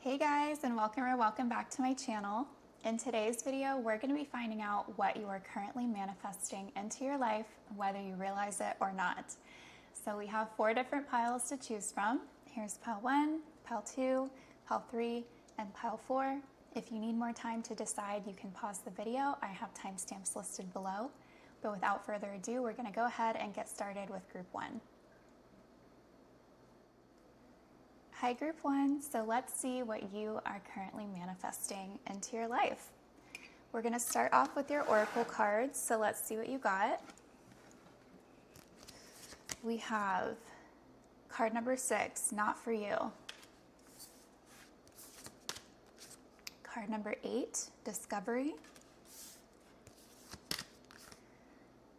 Hey guys, and welcome back to my channel. In today's video, we're going to be finding out what you are currently manifesting into your life, whether you realize it or not. So we have 4 different piles to choose from. Here's pile 1, pile 2, pile 3, and pile 4. If you need more time to decide, you can pause the video. I have timestamps listed below. But without further ado, we're going to go ahead and get started with group 1. Hi group 1, so let's see what you are currently manifesting into your life. We're going to start off with your oracle cards, so let's see what you got. We have card number 6, not for you. Card number 8, discovery.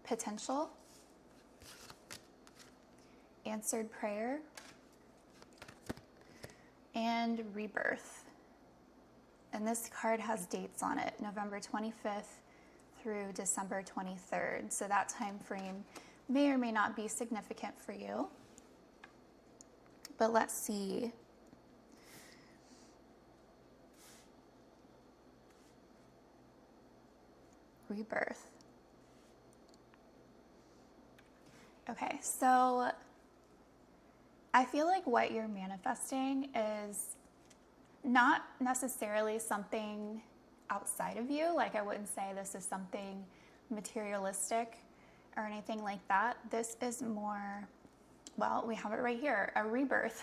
Potential. Answered prayer. And rebirth. And this card has dates on it, November 25th through December 23rd. So that time frame may or may not be significant for you. But let's see. Rebirth. Okay, so I feel like what you're manifesting is not necessarily something outside of you. Like, I wouldn't say this is something materialistic or anything like that. This is more, well, we have it right here, a rebirth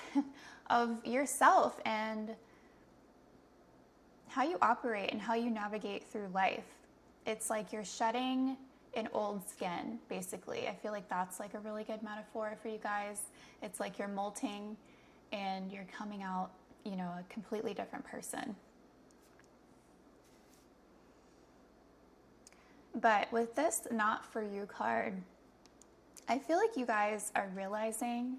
of yourself and how you operate and how you navigate through life. It's like you're shedding an old skin, basically. I feel like that's like a really good metaphor for you guys. It's like you're molting and you're coming out, you know, a completely different person. But with this not for you card, I feel like you guys are realizing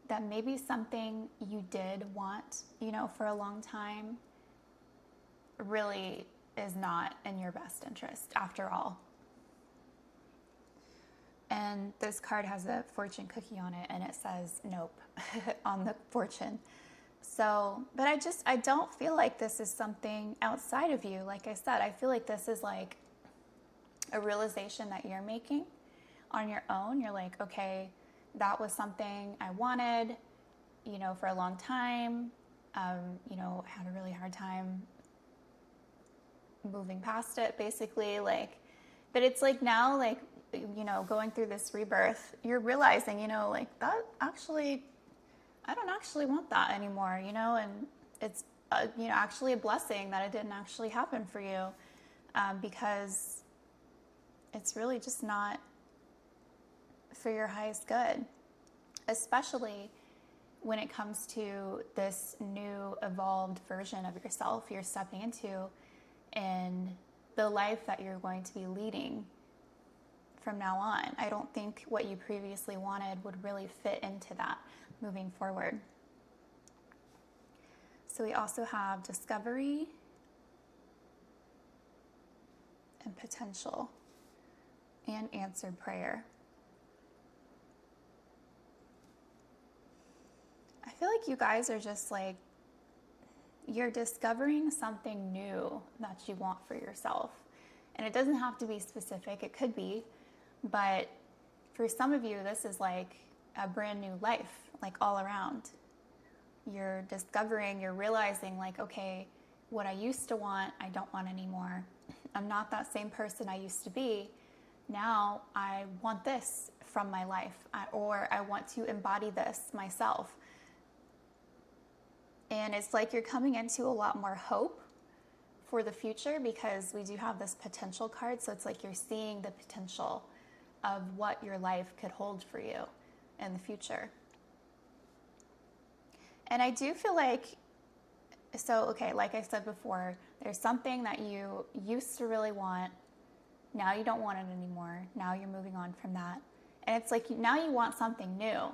that maybe something you did want, you know, for a long time really is not in your best interest after all. And this card has a fortune cookie on it, and it says nope on the fortune. So, but I don't feel like this is something outside of you. Like I said, I feel like this is like a realization that you're making on your own. You're like, okay, that was something I wanted, you know, for a long time. You know, had a really hard time moving past it, basically. Like, but it's like now, like, you know, going through this rebirth, you're realizing, you know, like that actually, I don't actually want that anymore, you know, and it's, you know, actually a blessing that it didn't actually happen for you, because it's really just not for your highest good, especially when it comes to this new evolved version of yourself you're stepping into and the life that you're going to be leading from now on. I don't think what you previously wanted would really fit into that moving forward. So we also have discovery and potential and answered prayer. I feel like you guys are just like, you're discovering something new that you want for yourself. And it doesn't have to be specific, it could be. But for some of you, this is like a brand new life, like all around. You're discovering, you're realizing like, okay, what I used to want, I don't want anymore. I'm not that same person I used to be. Now I want this from my life, or I want to embody this myself. And it's like you're coming into a lot more hope for the future because we do have this potential card. So it's like you're seeing the potential of what your life could hold for you in the future. And I do feel like, so, okay, like I said before, there's something that you used to really want. Now you don't want it anymore. Now you're moving on from that. And it's like now you want something new,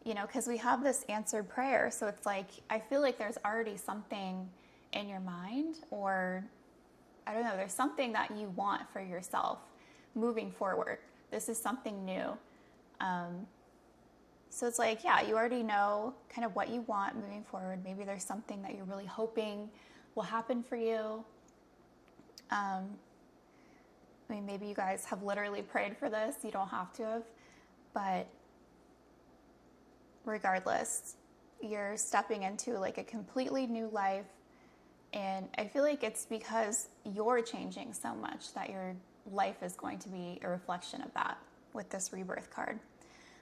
you know, because we have this answered prayer. So it's like, I feel like there's already something in your mind, or I don't know, there's something that you want for yourself moving forward. This is something new. So it's like, yeah, you already know kind of what you want moving forward. Maybe there's something that you're really hoping will happen for you. I mean, maybe you guys have literally prayed for this. You don't have to have. But regardless, you're stepping into like a completely new life. And I feel like it's because you're changing so much that your life is going to be a reflection of that with this rebirth card.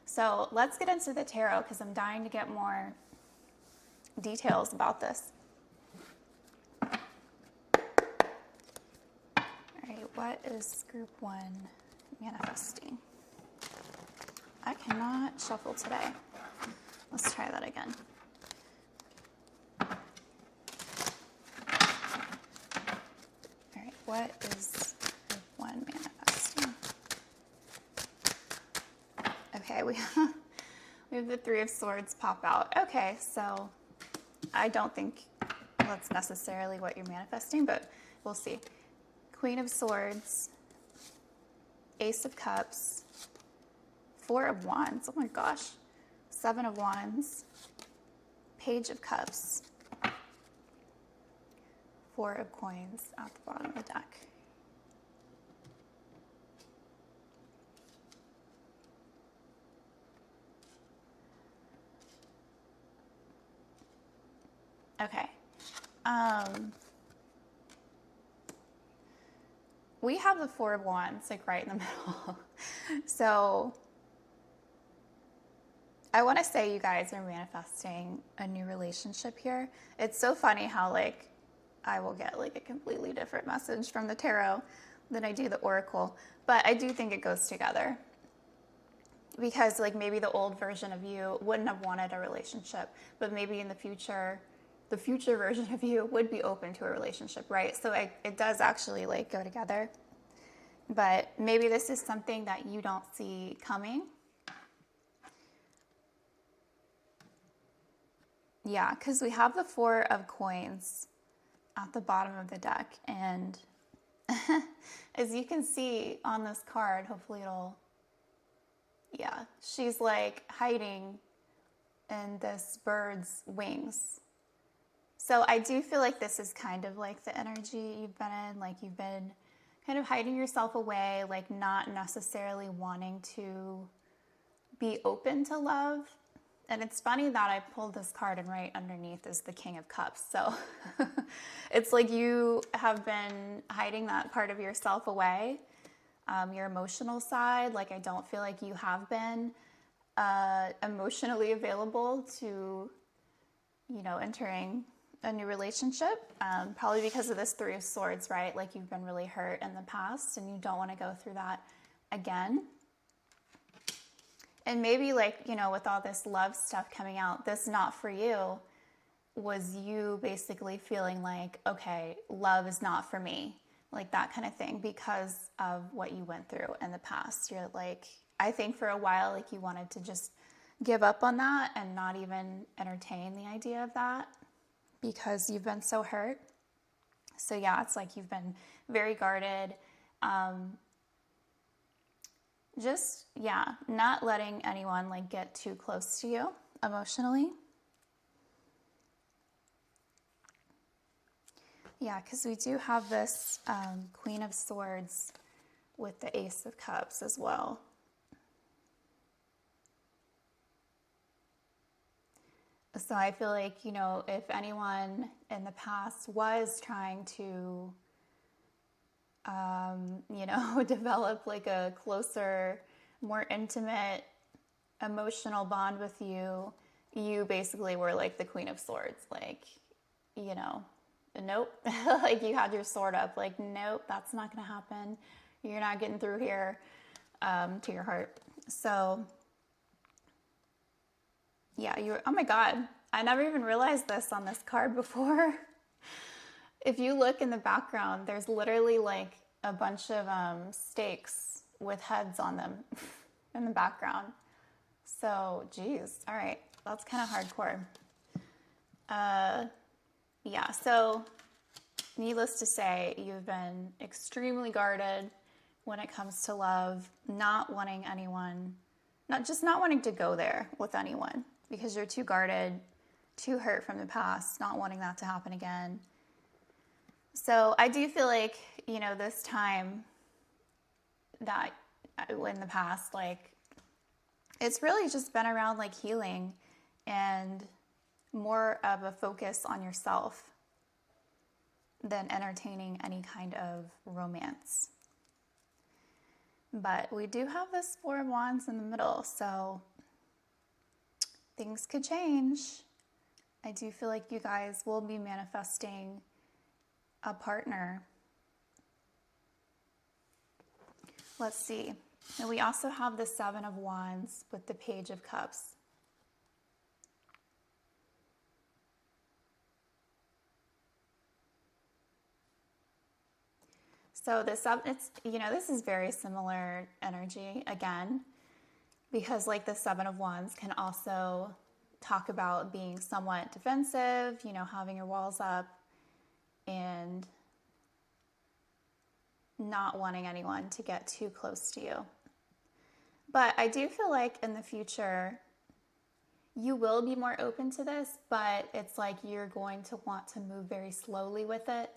So let's get into the tarot because I'm dying to get more details about this. All right, what is group 1 manifesting? I cannot shuffle today. Let's try that again. All right, what is group 1 manifesting? Okay, we have the 3 of Swords pop out. Okay, so I don't think that's necessarily what you're manifesting, but we'll see. Queen of Swords, Ace of Cups, 4 of Wands, oh my gosh, 7 of Wands, Page of Cups, 4 of Coins at the bottom of the deck. Okay. We have the 4 of Wands like right in the middle. So I want to say you guys are manifesting a new relationship here. It's so funny how like I will get like a completely different message from the tarot than I do the oracle, but I do think it goes together. Because like maybe the old version of you wouldn't have wanted a relationship, but maybe in the future version of you would be open to a relationship, right? So it does actually like go together. But maybe this is something that you don't see coming. Yeah, because we have the 4 of Coins at the bottom of the deck. And as you can see on this card, hopefully it'll, yeah, she's like hiding in this bird's wings. So I do feel like this is kind of like the energy you've been in, like you've been kind of hiding yourself away, like not necessarily wanting to be open to love. And it's funny that I pulled this card and right underneath is the King of Cups. So it's like you have been hiding that part of yourself away, your emotional side. Like I don't feel like you have been emotionally available to, you know, entering a new relationship, probably because of this 3 of Swords, right? Like you've been really hurt in the past and you don't want to go through that again. And maybe like, you know, with all this love stuff coming out, this not for you was you basically feeling like, okay, love is not for me, like that kind of thing because of what you went through in the past. You're like, I think for a while, like you wanted to just give up on that and not even entertain the idea of that, because you've been so hurt. So yeah, it's like you've been very guarded. Just, yeah, not letting anyone like get too close to you emotionally. Yeah, because we do have this Queen of Swords with the Ace of Cups as well. So I feel like, you know, if anyone in the past was trying to, you know, develop like a closer, more intimate, emotional bond with you, you basically were like the Queen of Swords. Like, you know, nope. Like you had your sword up. Like, nope, that's not going to happen. You're not getting through here to your heart. So yeah, oh my God, I never even realized this on this card before. If you look in the background, there's literally like a bunch of stakes with heads on them in the background. So, geez, all right, that's kind of hardcore. Yeah, so needless to say, you've been extremely guarded when it comes to love, not wanting anyone not wanting to go there with anyone because you're too guarded, too hurt from the past, not wanting that to happen again. So I do feel like, this time that in the past, like, it's really just been around like healing and more of a focus on yourself than entertaining any kind of romance. But we do have this Four of Wands in the middle, so things could change. I do feel like you guys will be manifesting a partner. Let's see. And we also have the Seven of Wands with the Page of Cups. So this is very similar energy again, because like the Seven of Wands can also talk about being somewhat defensive, having your walls up and not wanting anyone to get too close to you. But I do feel like in the future, you will be more open to this, but it's like you're going to want to move very slowly with it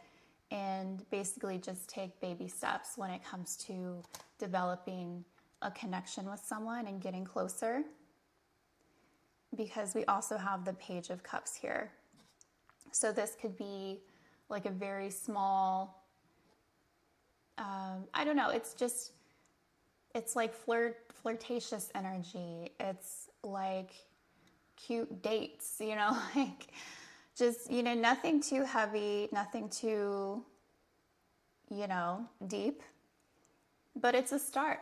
and basically just take baby steps when it comes to developing a connection with someone and getting closer. Because we also have the Page of Cups here. So this could be like a very small, I don't know, it's like flirtatious energy. It's like cute dates, like just, nothing too heavy, nothing too, deep, but it's a start.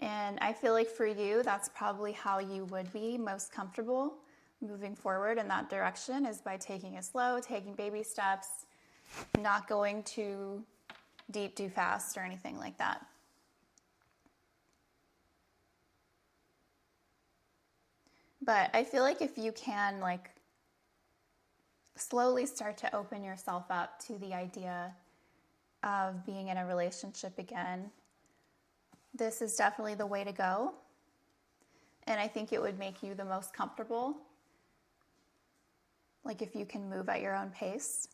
And I feel like for you, that's probably how you would be most comfortable moving forward in that direction, is by taking it slow, taking baby steps, not going too deep, too fast or anything like that. But I feel like if you can like slowly start to open yourself up to the idea of being in a relationship again, this is definitely the way to go. And I think it would make you the most comfortable. Like if you can move at your own pace.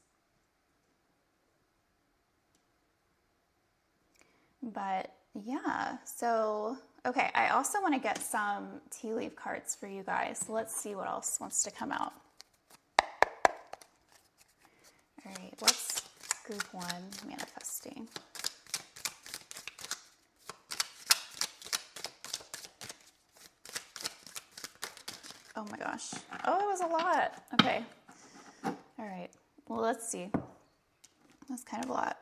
But yeah, so, okay, I also want to get some tea leaf cards for you guys. So let's see what else wants to come out. All right, what's group one manifesting? Oh my gosh. Oh, it was a lot. Okay. All right. Well, let's see. That's kind of a lot.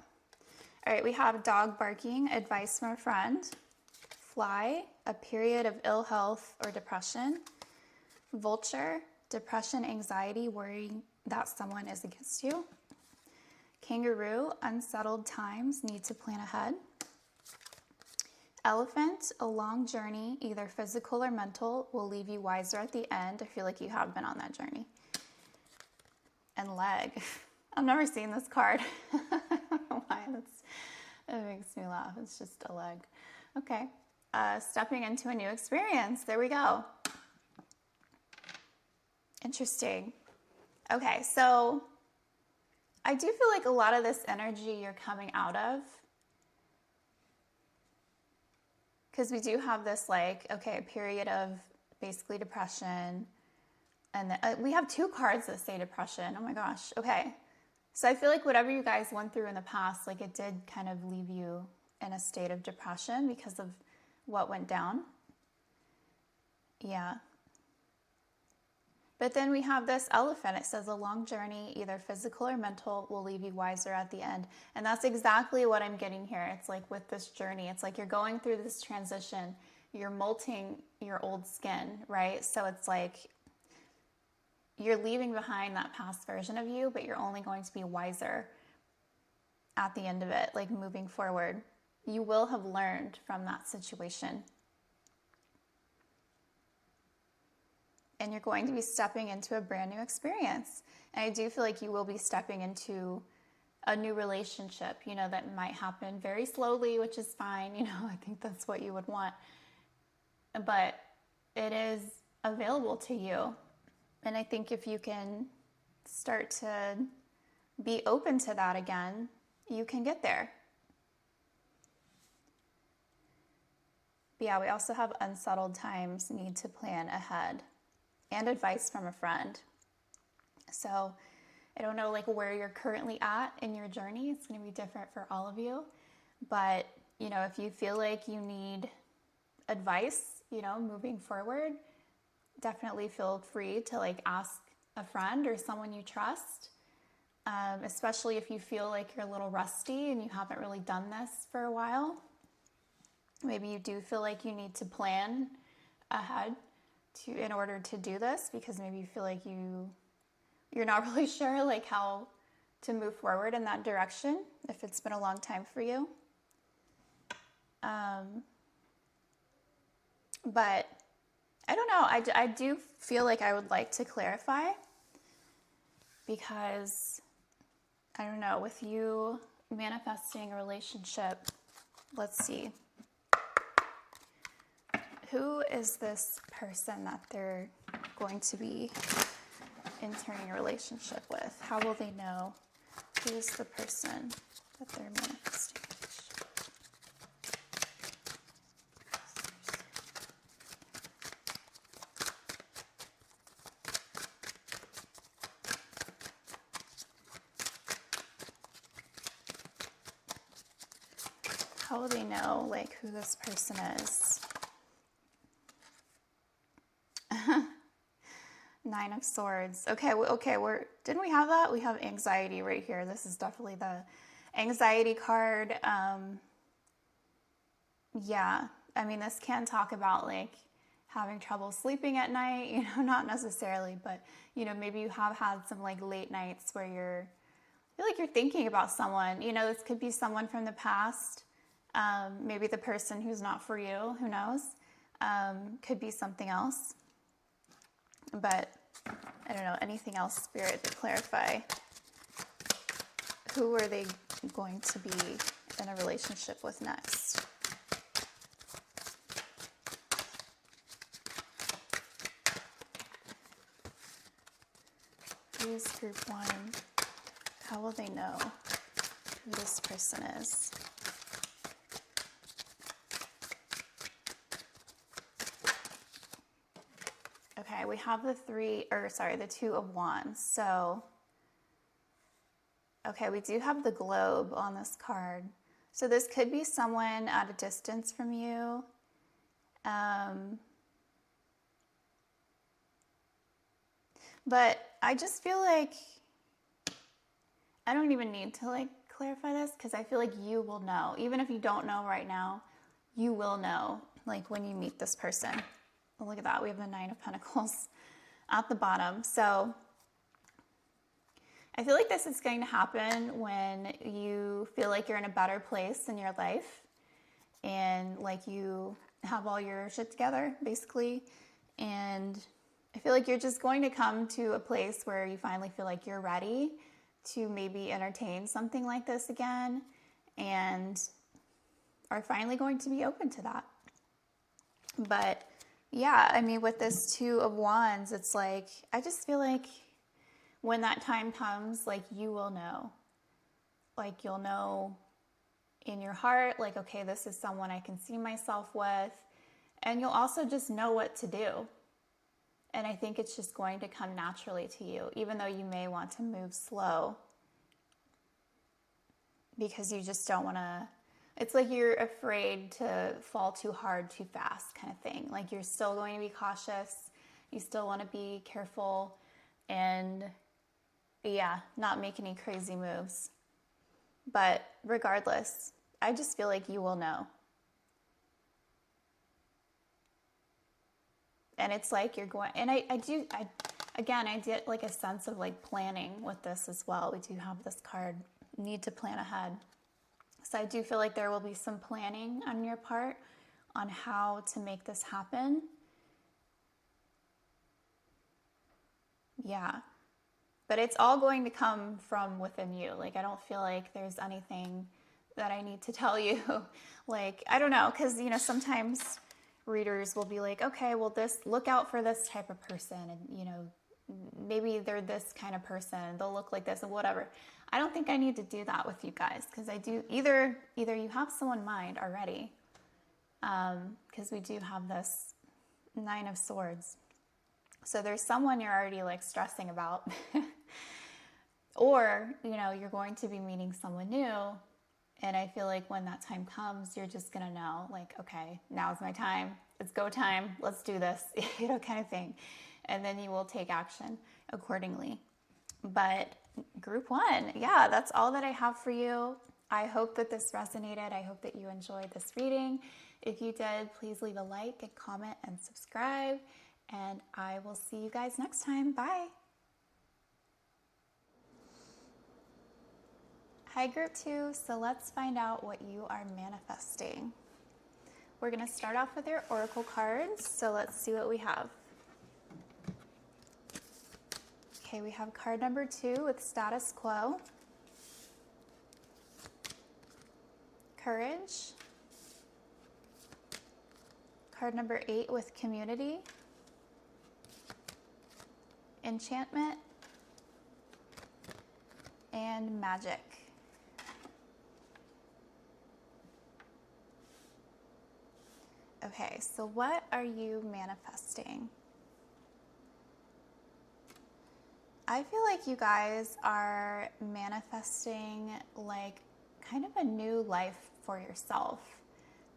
All right, we have dog barking, advice from a friend, fly, a period of ill health or depression, vulture, depression, anxiety, worrying that someone is against you, kangaroo, unsettled times, need to plan ahead, elephant, a long journey, either physical or mental, will leave you wiser at the end. I feel like you have been on that journey. And leg. I've never seen this card. I don't know why. It makes me laugh. It's just a leg. Okay. Stepping into a new experience. There we go. Interesting. Okay, so I do feel like a lot of this energy you're coming out of, because we do have this like, okay, a period of basically depression. And we have two cards that say depression. Oh my gosh. Okay. So I feel like whatever you guys went through in the past, like it did kind of leave you in a state of depression because of what went down. Yeah. But then we have this elephant. It says a long journey, either physical or mental, will leave you wiser at the end. And that's exactly what I'm getting here. It's like with this journey, it's like you're going through this transition. You're molting your old skin, right? So it's like you're leaving behind that past version of you, but you're only going to be wiser at the end of it, like moving forward. You will have learned from that situation. And you're going to be stepping into a brand new experience. And I do feel like you will be stepping into a new relationship, that might happen very slowly, which is fine. I think that's what you would want. but it is available to you. And I think if you can start to be open to that again, you can get there. But yeah, we also have unsettled times, need to plan ahead, and advice from a friend. So I don't know like where you're currently at in your journey. It's going to be different for all of you. But, you know, if you feel like you need advice, you know, moving forward, definitely feel free to like ask a friend or someone you trust. Especially if you feel like you're a little rusty and you haven't really done this for a while. Maybe you do feel like you need to plan ahead in order to do this, because maybe you feel like you're not really sure like how to move forward in that direction if it's been a long time for you. But I don't know. I do feel like I would like to clarify, because I don't know, with you manifesting a relationship, let's see. Who is this person that they're going to be entering a relationship with? How will they know who is the person that they're manifesting? How will they know like who this person is? 9 of Swords. Okay, didn't we have that? We have anxiety right here. This is definitely the anxiety card. Yeah, I mean, this can talk about like having trouble sleeping at night, you know, not necessarily, but you know, maybe you have had some like late nights where I feel like you're thinking about someone. You know, this could be someone from the past. Maybe the person who's not for you, who knows? Could be something else. But I don't know, anything else, Spirit, to clarify? Who are they going to be in a relationship with next? Who is group 1? How will they know who this person is? Okay, we have the 2 of Wands. So, okay, we do have the globe on this card. So this could be someone at a distance from you. But I just feel like I don't even need to like clarify this, because I feel like you will know. Even if you don't know right now, you will know like when you meet this person. Look at that. We have the 9 of Pentacles at the bottom. So I feel like this is going to happen when you feel like you're in a better place in your life and like you have all your shit together, basically. And I feel like you're just going to come to a place where you finally feel like you're ready to maybe entertain something like this again, and are finally going to be open to that. But yeah, I mean, with this 2 of Wands, it's like, I just feel like when that time comes, like, you will know. Like, you'll know in your heart, like, okay, this is someone I can see myself with. And you'll also just know what to do. And I think it's just going to come naturally to you, even though you may want to move slow, because you just don't want to. It's like you're afraid to fall too hard, too fast kind of thing. Like, you're still going to be cautious. You still want to be careful and, yeah, not make any crazy moves. But regardless, I just feel like you will know. And it's like you're going, and I get like a sense of like planning with this as well. We do have this card, need to plan ahead. So I do feel like there will be some planning on your part on how to make this happen. Yeah. But it's all going to come from within you. Like, I don't feel like there's anything that I need to tell you. Like, I don't know, because, you know, sometimes readers will be like, okay, well, look out for this type of person, and maybe they're this kind of person, they'll look like this and whatever. I don't think I need to do that with you guys, because I do either you have someone in mind already, because we do have this Nine of Swords. So there's someone you're already like stressing about, or you're going to be meeting someone new. And I feel like when that time comes, you're just gonna know, like, okay, now's my time. It's go time. Let's do this, kind of thing. And then you will take action accordingly. But group 1, yeah, that's all that I have for you. I hope that this resonated. I hope that you enjoyed this reading. If you did, please leave a like and comment and subscribe. And I will see you guys next time. Bye. Hi, group 2. So let's find out what you are manifesting. We're going to start off with your oracle cards. So let's see what we have. Okay, we have card number 2 with status quo, courage, card number 8 with community, enchantment, and magic. Okay, so what are you manifesting? I feel like you guys are manifesting like kind of a new life for yourself,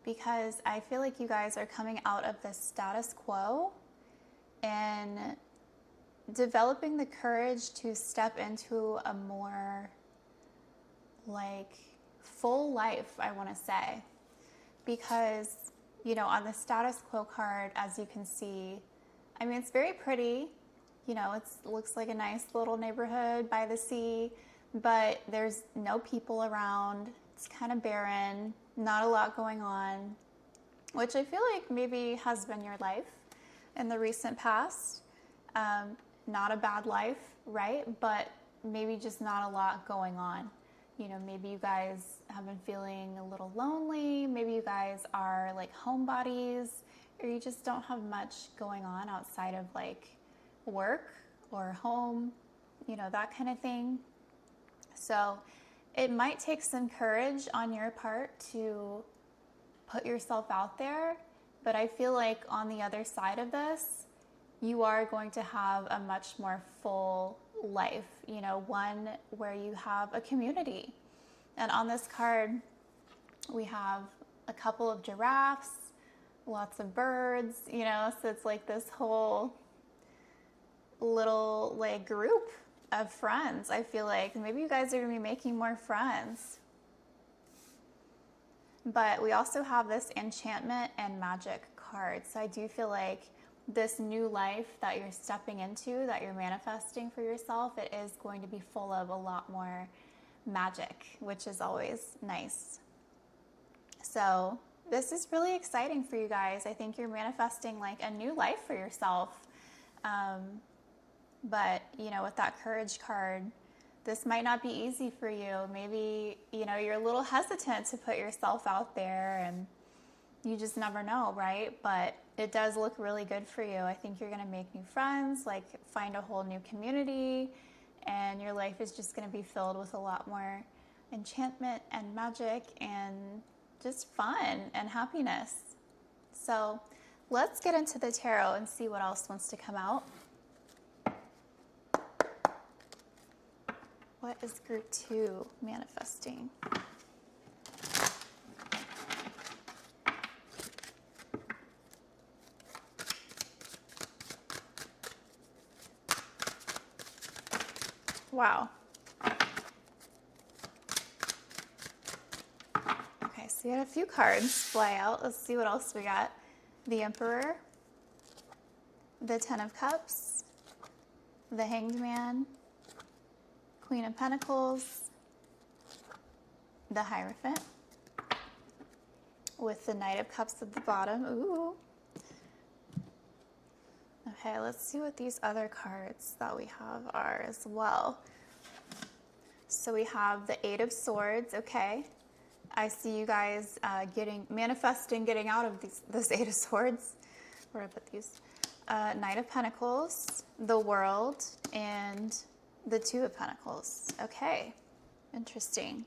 because I feel like you guys are coming out of the status quo and developing the courage to step into a more like full life, I want to say, because on the status quo card, as you can see, I mean, it's very pretty. It looks like a nice little neighborhood by the sea, but there's no people around. It's kind of barren, not a lot going on, which I feel like maybe has been your life in the recent past. Not a bad life, right? But maybe just not a lot going on. Maybe you guys have been feeling a little lonely. Maybe you guys are like homebodies, or you just don't have much going on outside of like work or home, that kind of thing. So it might take some courage on your part to put yourself out there, but I feel like on the other side of this, you are going to have a much more full life, one where you have a community. And on this card, we have a couple of giraffes, lots of birds, so it's like this whole little like group of friends. I feel like maybe you guys are gonna be making more friends. But we also have this enchantment and magic card. So I do feel like this new life that you're stepping into, that you're manifesting for yourself, it is going to be full of a lot more magic, which is always nice. So this is really exciting for you guys. I think you're manifesting like a new life for yourself. But, with that courage card, this might not be easy for you. Maybe, you're a little hesitant to put yourself out there, and you just never know, right? But it does look really good for you. I think you're going to make new friends, like find a whole new community, and your life is just going to be filled with a lot more enchantment and magic and just fun and happiness. So let's get into the tarot and see what else wants to come out. What is group 2 manifesting? Wow. Okay, so we had a few cards fly out. Let's see what else we got. The Emperor, the Ten of Cups, the Hanged Man, Queen of Pentacles, the Hierophant, with the Knight of Cups at the bottom. Ooh. Okay, let's see what these other cards that we have are as well. So we have the Eight of Swords, okay. I see you guys manifesting, getting out of this Eight of Swords. Where did I put these? Knight of Pentacles, the World, and the Two of Pentacles. Okay, interesting.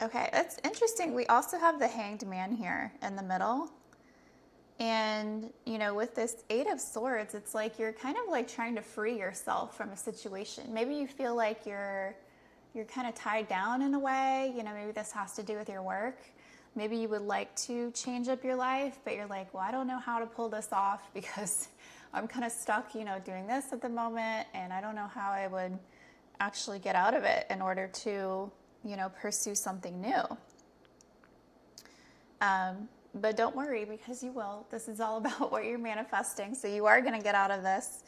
Okay, that's interesting. We also have the Hanged Man here in the middle. And, you know, with this Eight of Swords, it's like you're kind of like trying to free yourself from a situation. Maybe you feel like you're kind of tied down in a way. You know, maybe this has to do with your work. Maybe you would like to change up your life, but you're like, well, I don't know how to pull this off because I'm kind of stuck, you know, doing this at the moment, and I don't know how I would actually get out of it in order to, you know, pursue something new. But don't worry, because you will. This is all about what you're manifesting. So you are going to get out of this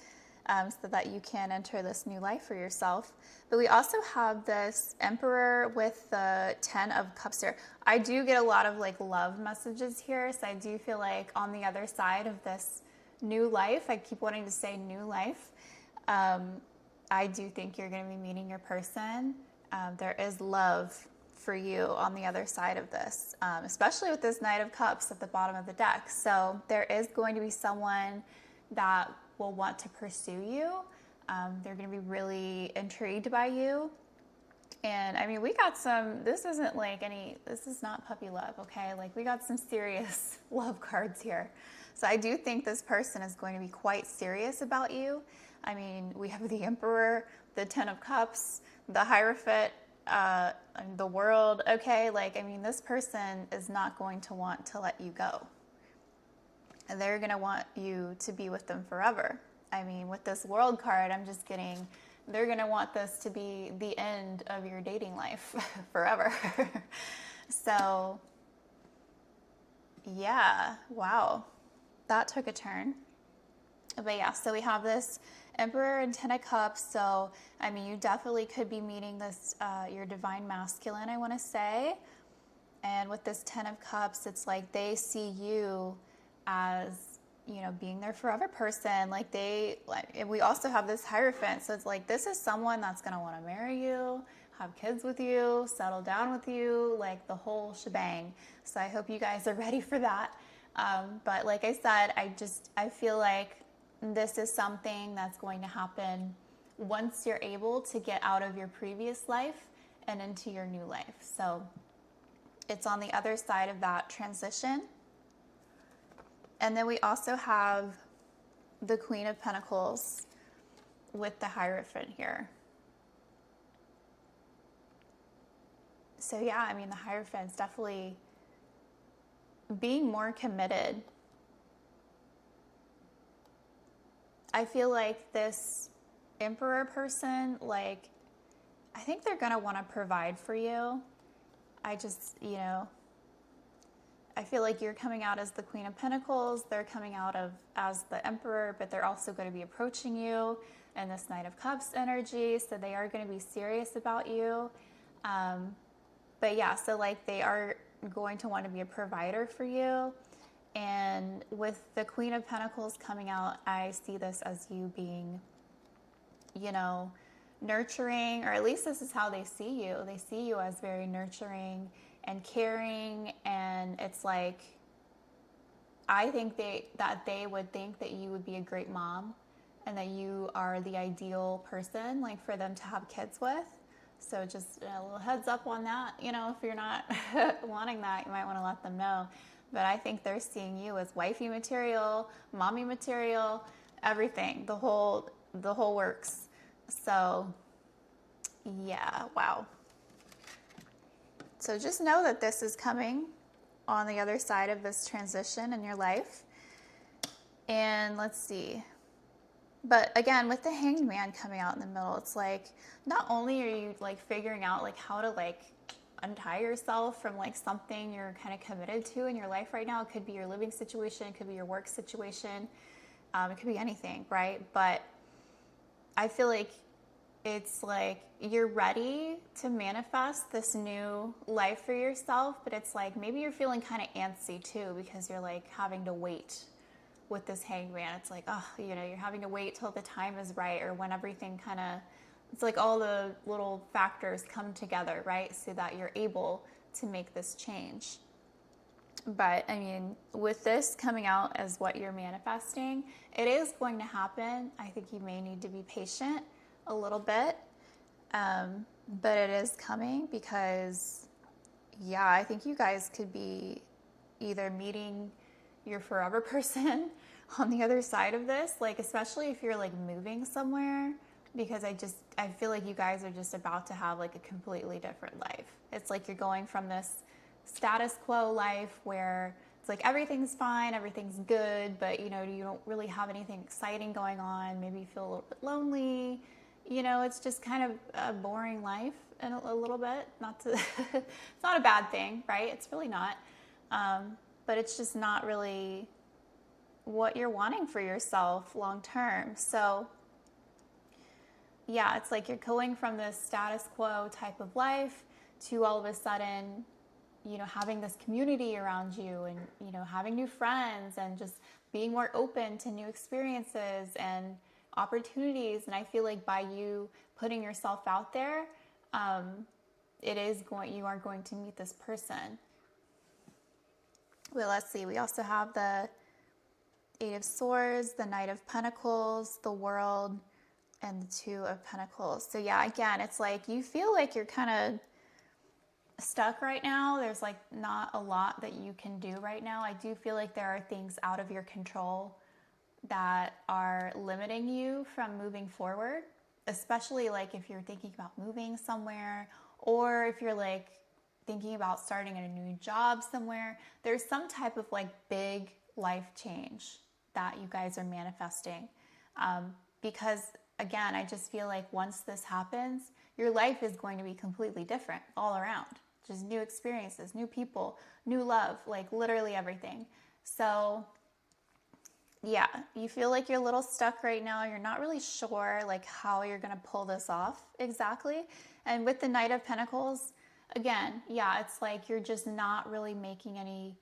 so that you can enter this new life for yourself. But we also have this Emperor with the 10 of Cups here. I do get a lot of like love messages here. So I do feel like on the other side of this new life, I keep wanting to say new life. I do think you're going to be meeting your person. There is love for you on the other side of this, especially with this Knight of Cups at the bottom of the deck. So there is going to be someone that will want to pursue you. They're going to be really intrigued by you. And I mean, we got some, this is not puppy love, okay? Like we got some serious love cards here. So I do think this person is going to be quite serious about you. I mean, we have the Emperor, the 10 of Cups, the Hierophant, the World. Okay, like, I mean, this person is not going to want to let you go. And they're going to want you to be with them forever. I mean, with this World card, I'm just getting, they're going to want this to be the end of your dating life forever. So, yeah, wow. That took a turn. But yeah, so we have this Emperor and 10 of Cups. So, I mean, you definitely could be meeting this, your divine masculine, I want to say. And with this 10 of Cups, it's like they see you as, you know, being their forever person. Like and we also have this Hierophant. So it's like, this is someone that's going to want to marry you, have kids with you, settle down with you, like the whole shebang. So I hope you guys are ready for that. But like I said, I feel like this is something that's going to happen once you're able to get out of your previous life and into your new life. So it's on the other side of that transition. And then we also have the Queen of Pentacles with the Hierophant here. So yeah, I mean, the Hierophant's definitely being more committed. I feel like this Emperor person, like, I think they're going to want to provide for you. I just, you know, I feel like you're coming out as the Queen of Pentacles. They're coming out as the Emperor, but they're also going to be approaching you in this Knight of Cups energy. So they are going to be serious about you. But yeah, so like they are going to want to be a provider for you. And with the Queen of Pentacles coming out, I see this as you being, you know, nurturing, or at least this is how they see you. They see you as very nurturing and caring, and it's like, I think that they would think that you would be a great mom and that you are the ideal person, like, for them to have kids with. So just a little heads up on that. You know, if you're not wanting that, you might want to let them know. But I think they're seeing you as wifey material, mommy material, everything, the whole works. So yeah, wow. So just know that this is coming on the other side of this transition in your life. And let's see. But again, with the Hanged Man coming out in the middle, it's like, not only are you like figuring out like how to like untie yourself from like something you're kind of committed to in your life right now. It could be your living situation, it could be your work situation, it could be anything, right? But I feel like it's like you're ready to manifest this new life for yourself, but it's like maybe you're feeling kind of antsy too, because you're like having to wait with this Hanged Man. It's like, oh, you know, you're having to wait till the time is right, or when everything kind of it's like all the little factors come together, right? So that you're able to make this change. But I mean, with this coming out as what you're manifesting, it is going to happen. I think you may need to be patient a little bit, but it is coming because, yeah, I think you guys could be either meeting your forever person on the other side of this, like especially if you're like moving somewhere, because I feel like you guys are just about to have like a completely different life. It's like you're going from this status quo life where it's like everything's fine, everything's good, but you know, you don't really have anything exciting going on. Maybe you feel a little bit lonely. You know, it's just kind of a boring life and a little bit. Not to, it's not a bad thing, right? It's really not. But it's just not really what you're wanting for yourself long term. So yeah, it's like you're going from this status quo type of life to all of a sudden, you know, having this community around you and, you know, having new friends and just being more open to new experiences and opportunities. And I feel like by you putting yourself out there, you are going to meet this person. Well, let's see. We also have the Eight of Swords, the Knight of Pentacles, the World, and the Two of Pentacles. So yeah, again, it's like you feel like you're kind of stuck right now. There's like not a lot that you can do right now. I do feel like there are things out of your control that are limiting you from moving forward, especially like if you're thinking about moving somewhere or if you're like thinking about starting a new job somewhere. There's some type of like big life change that you guys are manifesting. Because again, I just feel like once this happens, your life is going to be completely different all around. Just new experiences, new people, new love, like literally everything. So yeah, you feel like you're a little stuck right now. You're not really sure like how you're going to pull this off exactly. And with the Knight of Pentacles, again, yeah, it's like you're just not really making any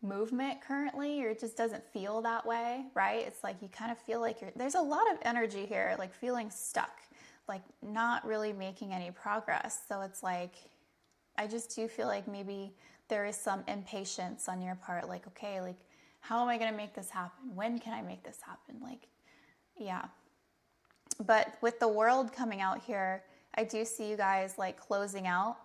movement currently, or it just doesn't feel that way, right? It's like you kind of feel like there's a lot of energy here, like feeling stuck, like not really making any progress. So it's like, I just do feel like maybe there is some impatience on your part, like, okay, like, how am I going to make this happen? When can I make this happen? Like, yeah. But with the World coming out here, I do see you guys like closing out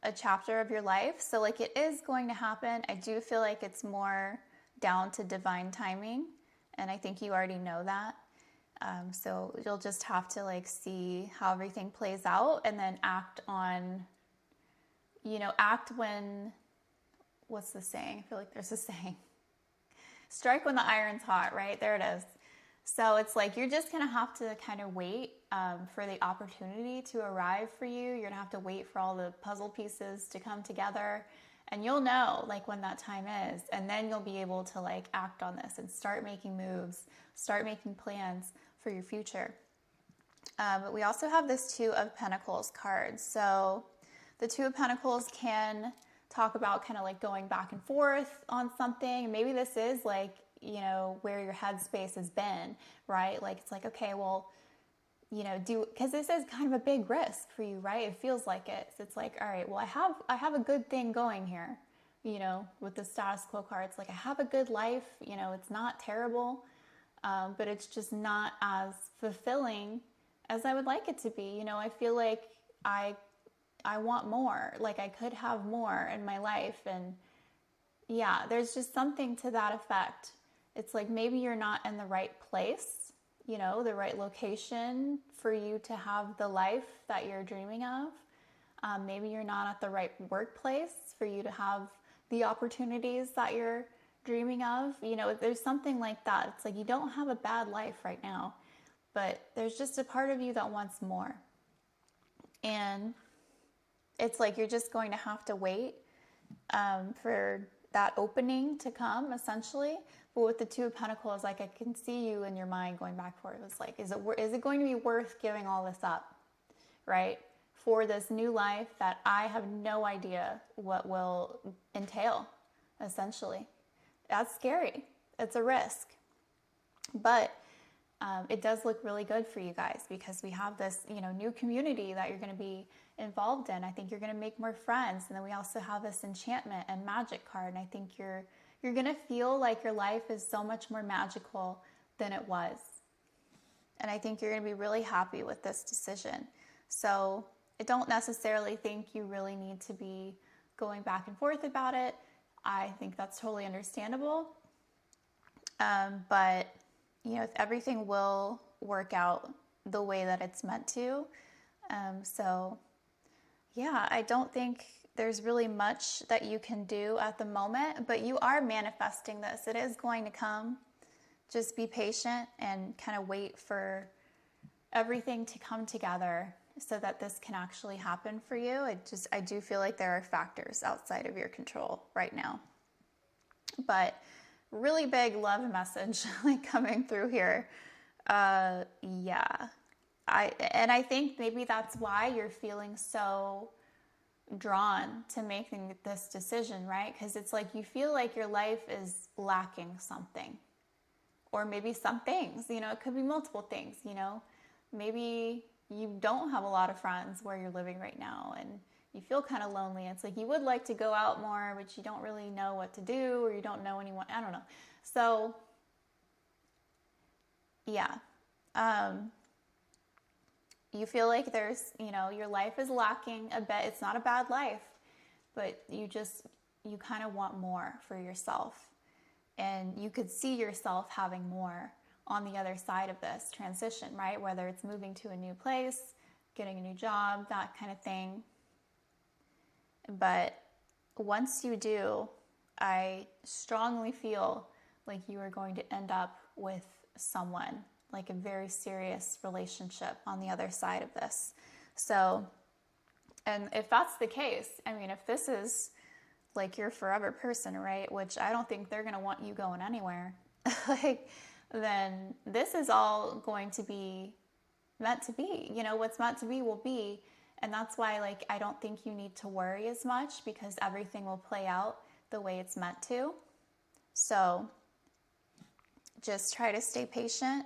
a chapter of your life. So like it is going to happen. I do feel like it's more down to divine timing. And I think you already know that. So you'll just have to like see how everything plays out and then act on, you know, act when, what's the saying? I feel like there's a saying. Strike when the iron's hot, right? There it is. So it's like you're just going to have to kind of wait for the opportunity to arrive for you. You're going to have to wait for all the puzzle pieces to come together. And you'll know like when that time is. And then you'll be able to like act on this and start making moves, start making plans for your future. But we also have this Two of Pentacles card. So the Two of Pentacles can talk about kind of like going back and forth on something. Maybe this is like, you know, where your headspace has been, right? Like it's like, okay, well, you know, because this is kind of a big risk for you, right? It feels like it. So it's like, all right, well, I have a good thing going here, you know, with the status quo card. It's like, I have a good life, you know, it's not terrible, but it's just not as fulfilling as I would like it to be. You know, I feel like I want more, like I could have more in my life. And yeah, there's just something to that effect. It's like maybe you're not in the right place, you know, the right location for you to have the life that you're dreaming of. Maybe you're not at the right workplace for you to have the opportunities that you're dreaming of. You know, there's something like that. It's like you don't have a bad life right now, but there's just a part of you that wants more. And it's like you're just going to have to wait for that opening to come, essentially. But with the Two of Pentacles, like I can see you in your mind going back for it. It's like, is it going to be worth giving all this up, right? For this new life that I have no idea what will entail, essentially. That's scary. It's a risk. But it does look really good for you guys because we have this, new community that you're going to be involved in. I think you're going to make more friends. And then we also have this enchantment and magic card. And I think you're going to feel like your life is so much more magical than it was. And I think you're going to be really happy with this decision. So I don't necessarily think you really need to be going back and forth about it. I think that's totally understandable. But, if everything will work out the way that it's meant to. So, yeah, I don't think there's really much that you can do at the moment, but you are manifesting this. It is going to come. Just be patient and kind of wait for everything to come together so that this can actually happen for you. I do feel like there are factors outside of your control right now. But really big love message coming through here. Yeah. I think maybe that's why you're feeling so drawn to making this decision, right? Because it's like you feel like your life is lacking something. Or maybe some things, it could be multiple things, Maybe you don't have a lot of friends where you're living right now and you feel kind of lonely. It's like you would like to go out more, but you don't really know what to do or you don't know anyone. I don't know. So, yeah. You feel like there's, your life is lacking a bit. It's not a bad life, but you kind of want more for yourself. And you could see yourself having more on the other side of this transition, right? Whether it's moving to a new place, getting a new job, that kind of thing. But once you do, I strongly feel like you are going to end up with someone, like a very serious relationship on the other side of this. So, and if that's the case, if this is like your forever person, right? Which I don't think they're going to want you going anywhere. Then this is all going to be meant to be. What's meant to be will be. And that's why, I don't think you need to worry as much because everything will play out the way it's meant to. So just try to stay patient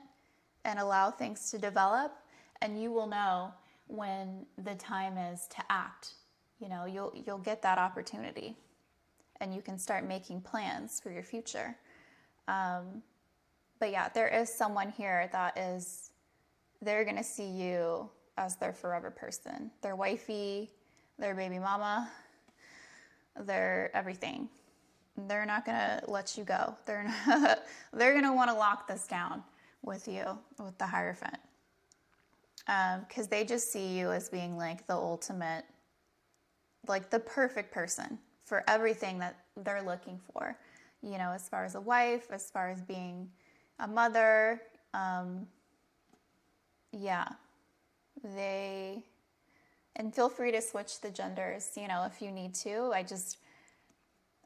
and allow things to develop, and you will know when the time is to act. You'll get that opportunity. And you can start making plans for your future. But yeah, there is someone here they're going to see you as their forever person. Their wifey, their baby mama, their everything. They're not going to let you go. They're going to want to lock this down with you, with the Hierophant. Because they just see you as being like the ultimate, like the perfect person for everything that they're looking for, as far as a wife, as far as being a mother. Yeah, and feel free to switch the genders, if you need to.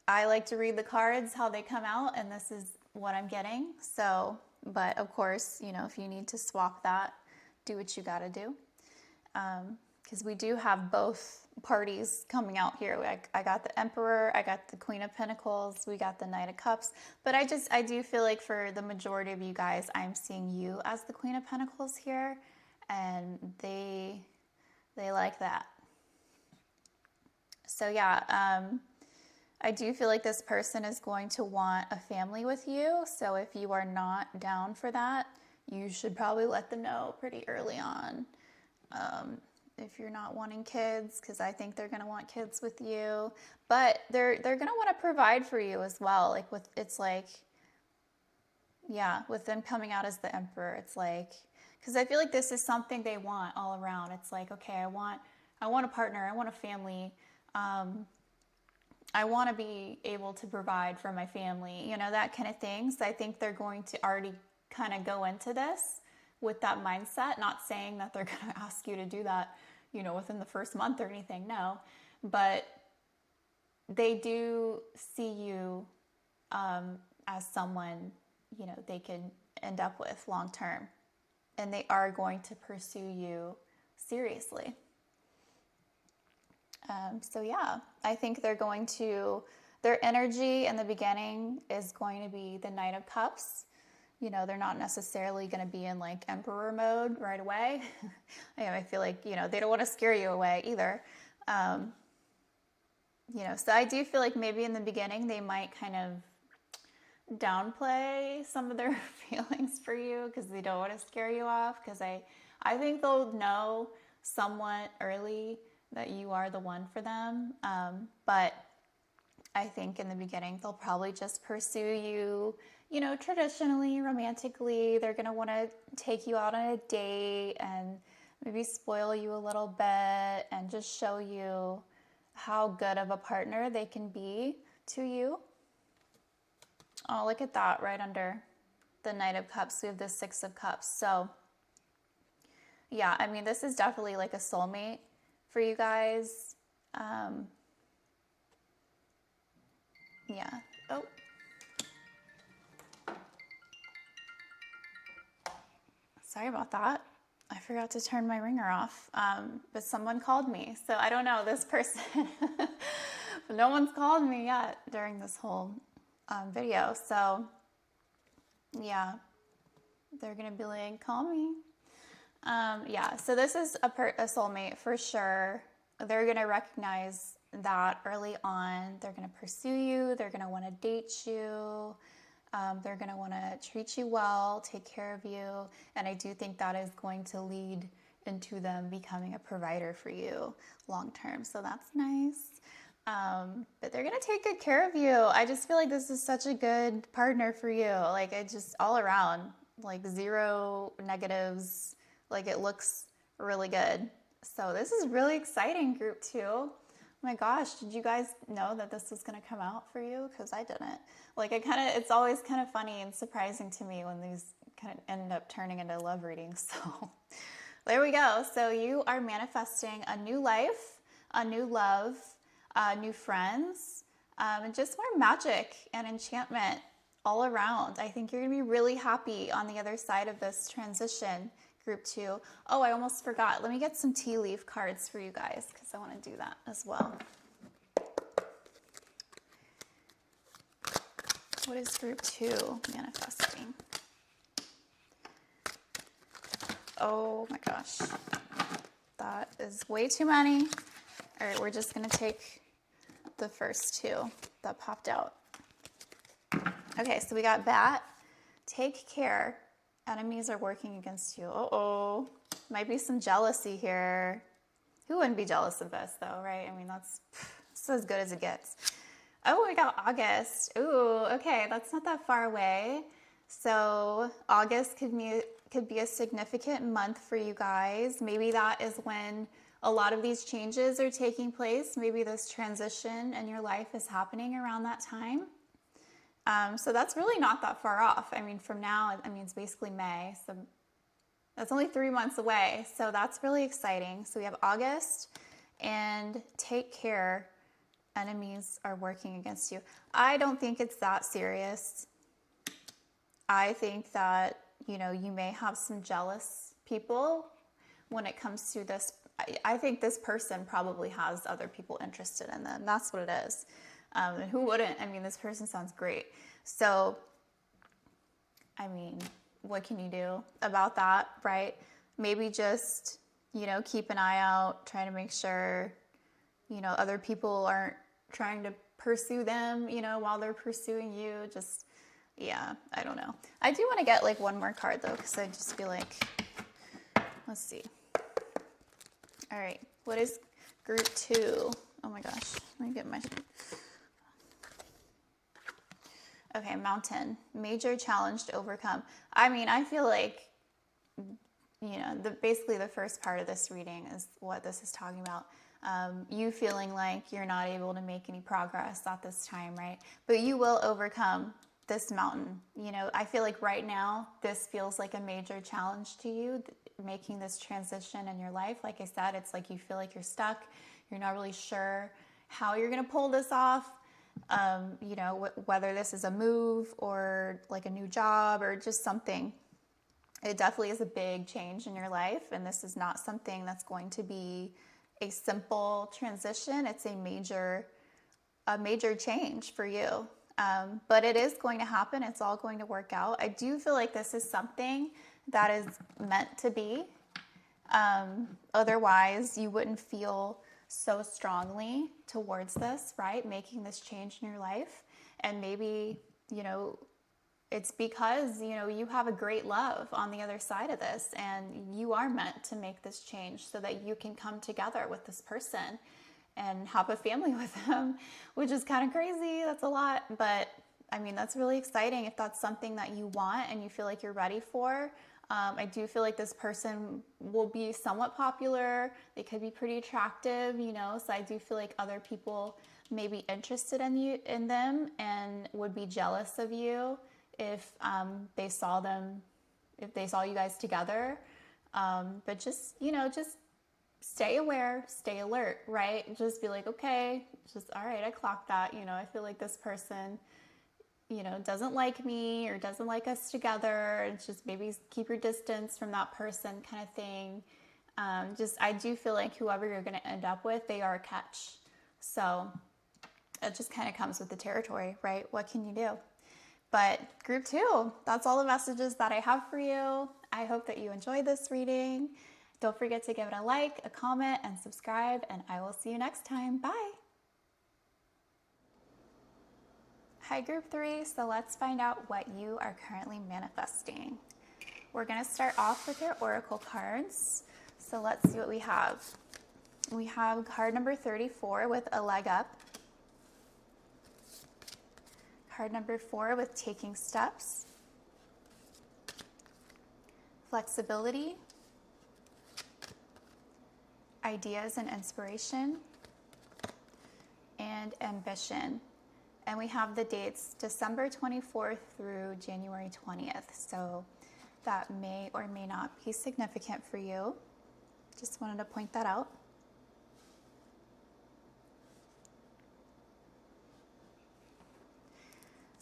I like to read the cards, how they come out, and this is what I'm getting. So, but of course, if you need to swap that, do what you got to do. Because we do have both parties coming out here. I got the Emperor, I got the Queen of Pentacles, we got the Knight of Cups. But I do feel like for the majority of you guys, I'm seeing you as the Queen of Pentacles here. And they like that. So yeah, I do feel like this person is going to want a family with you. So if you are not down for that, you should probably let them know pretty early on. If you're not wanting kids, because I think they're going to want kids with you, but they're going to want to provide for you as well. With them coming out as the Emperor, it's like, because I feel like this is something they want all around. It's like, okay, I want a partner, I want a family, I want to be able to provide for my family, that kind of thing. So I think they're going to already kind of go into this with that mindset, not saying that they're going to ask you to do that, within the first month or anything, no. But they do see you as someone, they can end up with long term. And they are going to pursue you seriously. So yeah, I think their energy in the beginning is going to be the Knight of Cups. they're not necessarily going to be in like emperor mode right away. I feel like, they don't want to scare you away either. So I do feel like maybe in the beginning they might kind of downplay some of their feelings for you because they don't want to scare you off. Because I think they'll know somewhat early that you are the one for them. But I think in the beginning they'll probably just pursue you, traditionally, romantically. They're going to want to take you out on a date and maybe spoil you a little bit and just show you how good of a partner they can be to you. Oh, look at that, right under the Knight of Cups, we have the Six of Cups. So, yeah, I mean, this is definitely like a soulmate for you guys. Yeah. Oh. Sorry about that. I forgot to turn my ringer off, but someone called me. So I don't know, this person, no one's called me yet during this whole video. So yeah, they're going to be like, call me. Yeah, so this is a soulmate for sure. They're going to recognize that early on. They're going to pursue you. They're going to want to date you. They're going to want to treat you well, take care of you. And I do think that is going to lead into them becoming a provider for you long term. So that's nice. But they're going to take good care of you. I just feel like this is such a good partner for you. Like, it just all around, like zero negatives. Like, it looks really good. So this is really exciting, group 2. Oh my gosh, did you guys know that this was going to come out for you? Because I didn't. Like, it's always kind of funny and surprising to me when these kind of end up turning into love readings. So there we go. So you are manifesting a new life, a new love, new friends, and just more magic and enchantment all around. I think you're going to be really happy on the other side of this transition, group 2. Oh, I almost forgot. Let me get some tea leaf cards for you guys because I want to do that as well. What is group 2 manifesting? Oh my gosh. That is way too many. All right, we're just going to take the first 2 that popped out. Okay, so we got Bat. Take care. Enemies are working against you. Uh-oh. Might be some jealousy here. Who wouldn't be jealous of this, though, right? I mean, that's as good as it gets. Oh, we got August. Ooh, okay, that's not that far away. So August could be a significant month for you guys. Maybe that is when a lot of these changes are taking place. Maybe this transition in your life is happening around that time. So that's really not that far off. I mean, from now, it's basically May. So that's only 3 months away. So that's really exciting. So we have August and take care. Enemies are working against you. I don't think it's that serious. I think that, you may have some jealous people when it comes to this. I think this person probably has other people interested in them. That's what it is. And who wouldn't? I mean, this person sounds great. So, I mean, what can you do about that, right? Maybe just, keep an eye out, try to make sure, other people aren't trying to pursue them, while they're pursuing you. Just, yeah, I don't know. I do want to get like one more card though, because I just feel like, let's see. All right, what is group 2? Oh my gosh, let me get my... Okay, Mountain. Major challenge to overcome. I mean, I feel like, basically the first part of this reading is what this is talking about. You feeling like you're not able to make any progress at this time, right? But you will overcome this mountain. I feel like right now, this feels like a major challenge to you, making this transition in your life. Like I said, it's like you feel like you're stuck. You're not really sure how you're going to pull this off. Whether this is a move or like a new job or just something. It definitely is a big change in your life, and this is not something that's going to be a simple transition. It's a major change for you. But it is going to happen. It's all going to work out. I do feel like this is something that is meant to be. Otherwise, you wouldn't feel so strongly towards this, right? Making this change in your life. And maybe, you know, it's because, you know, you have a great love on the other side of this and you are meant to make this change so that you can come together with this person and have a family with them, which is kind of crazy. That's a lot, but I mean, that's really exciting if that's something that you want and you feel like you're ready for. I do feel like this person will be somewhat popular. They could be pretty attractive, you know, so I do feel like other people may be interested in them and would be jealous of you if they saw you guys together. But just, you know, just stay aware, stay alert, right? Just be like, okay, just, all right, I clocked that. You know, I feel like this person, you know, doesn't like me or doesn't like us together. It's just maybe keep your distance from that person kind of thing. I do feel like whoever you're going to end up with, they are a catch. So it just kind of comes with the territory, right? What can you do? But group 2, that's all the messages that I have for you. I hope that you enjoyed this reading. Don't forget to give it a like, a comment, and subscribe, and I will see you next time. Bye. Hi, group 3. So let's find out what you are currently manifesting. We're going to start off with your oracle cards. So let's see what we have. We have card number 34 with a leg up. Card number 4 with taking steps. Flexibility. Ideas and inspiration. And ambition. And we have the dates December 24th through January 20th. So that may or may not be significant for you. Just wanted to point that out.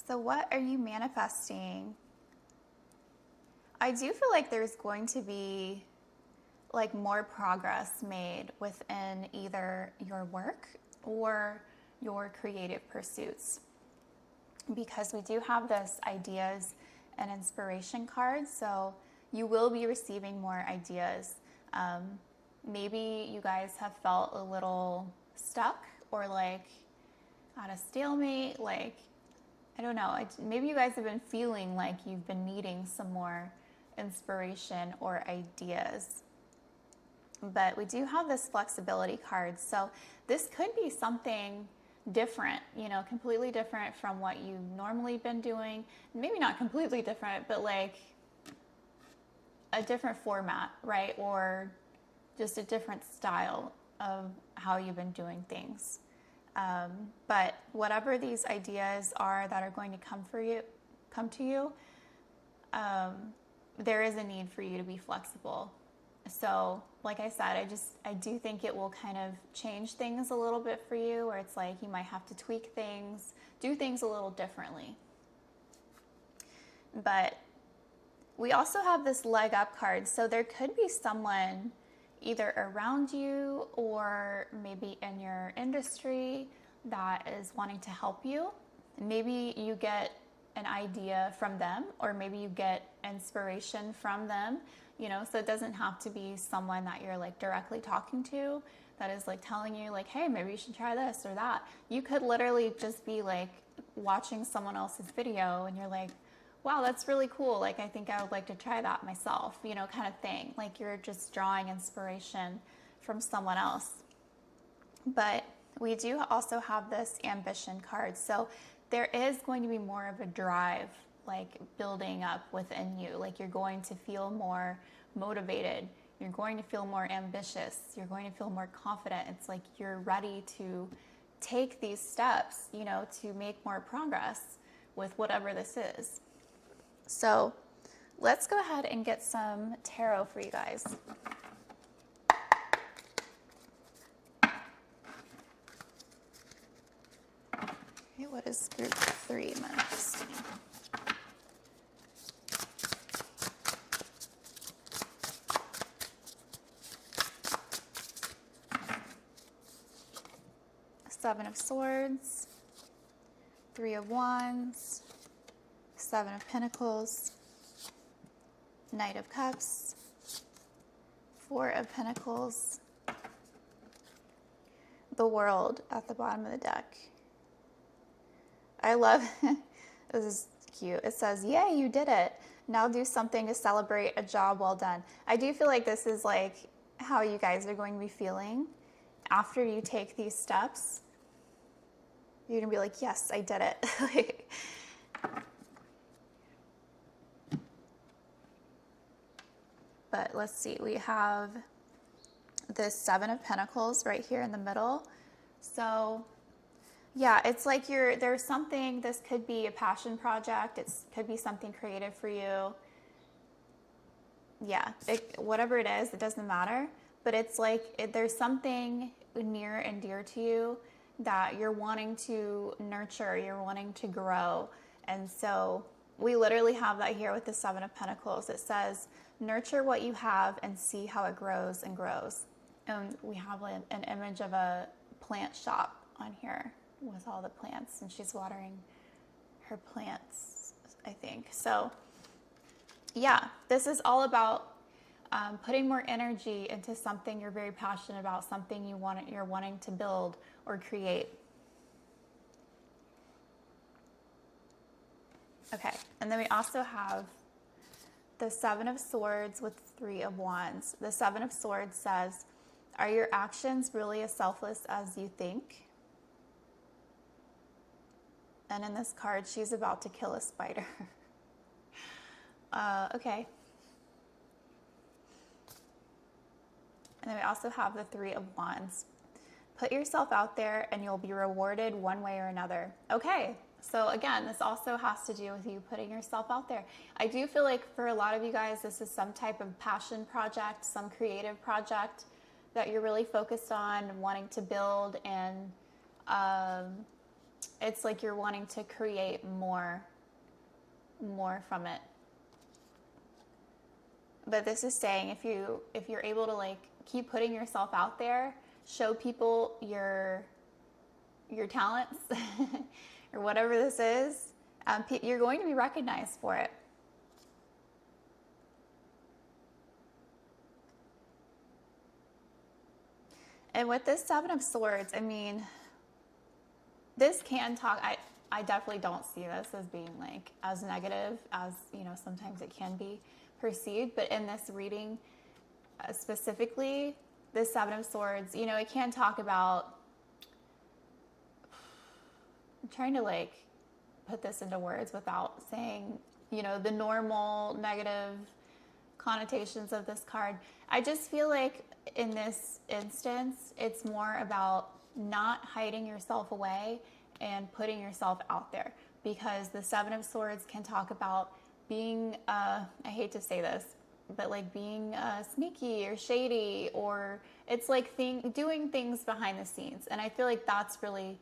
So what are you manifesting? I do feel like there's going to be like more progress made within either your work or your creative pursuits, because we do have this ideas and inspiration card. So you will be receiving more ideas. Maybe you guys have felt a little stuck or like at a stalemate. Like, I don't know. Maybe you guys have been feeling like you've been needing some more inspiration or ideas. But we do have this flexibility card. So this could be something different, you know, completely different from what you've normally been doing. Maybe not completely different, but like a different format, right? Or just a different style of how you've been doing things. But whatever these ideas are that are going to come to you, there is a need for you to be flexible. So, like I said, I do think it will kind of change things a little bit for you, where it's like you might have to tweak things, do things a little differently. But we also have this leg up card. So there could be someone either around you or maybe in your industry that is wanting to help you. Maybe you get an idea from them, or maybe you get inspiration from them, you know, so it doesn't have to be someone that you're like directly talking to that is like telling you like, hey, maybe you should try this or that. You could literally just be like watching someone else's video and you're like, wow, that's really cool. Like, I think I would like to try that myself, you know, kind of thing. Like you're just drawing inspiration from someone else. But we do also have this ambition card. So there is going to be more of a drive, like building up within you. Like you're going to feel more motivated. You're going to feel more ambitious. You're going to feel more confident. It's like you're ready to take these steps, you know, to make more progress with whatever this is. So let's go ahead and get some tarot for you guys. Okay, what is group 3 manifesting? Seven of Swords, Three of Wands, Seven of Pentacles, Knight of Cups, Four of Pentacles, the World at the bottom of the deck. I love, this is cute. It says, yay, you did it. Now do something to celebrate a job well done. I do feel like this is like how you guys are going to be feeling after you take these steps. You're going to be like, yes, I did it. But let's see, we have this Seven of Pentacles right here in the middle. So yeah, it's like there's something, this could be a passion project. It could be something creative for you. Yeah, whatever it is, it doesn't matter. But it's like there's something near and dear to you that you're wanting to nurture, you're wanting to grow. And so we literally have that here with the Seven of Pentacles. It says, nurture what you have and see how it grows and grows. And we have an image of a plant shop on here with all the plants, and she's watering her plants, I think. So yeah, this is all about putting more energy into something you're very passionate about, something you're wanting to build or create. Okay, and then we also have the Seven of Swords with Three of Wands. The Seven of Swords says, are your actions really as selfless as you think? And in this card, she's about to kill a spider. Okay. And then we also have the Three of Wands. Put yourself out there and you'll be rewarded one way or another. Okay. So again, this also has to do with you putting yourself out there. I do feel like for a lot of you guys, this is some type of passion project, some creative project that you're really focused on, wanting to build, and it's like you're wanting to create more from it. But this is saying if you're able to like keep putting yourself out there, show people your talents or whatever this is, you're going to be recognized for it. And with this Seven of Swords, I mean, this can talk, I definitely don't see this as being like as negative as, you know, sometimes it can be perceived. But in this reading specifically, this Seven of Swords, you know, it can talk about, I'm trying to like put this into words without saying, you know, the normal negative connotations of this card. I just feel like in this instance, it's more about not hiding yourself away and putting yourself out there, because the Seven of Swords can talk about being, I hate to say this, but like being sneaky or shady, or it's like doing things behind the scenes. And I feel like that's really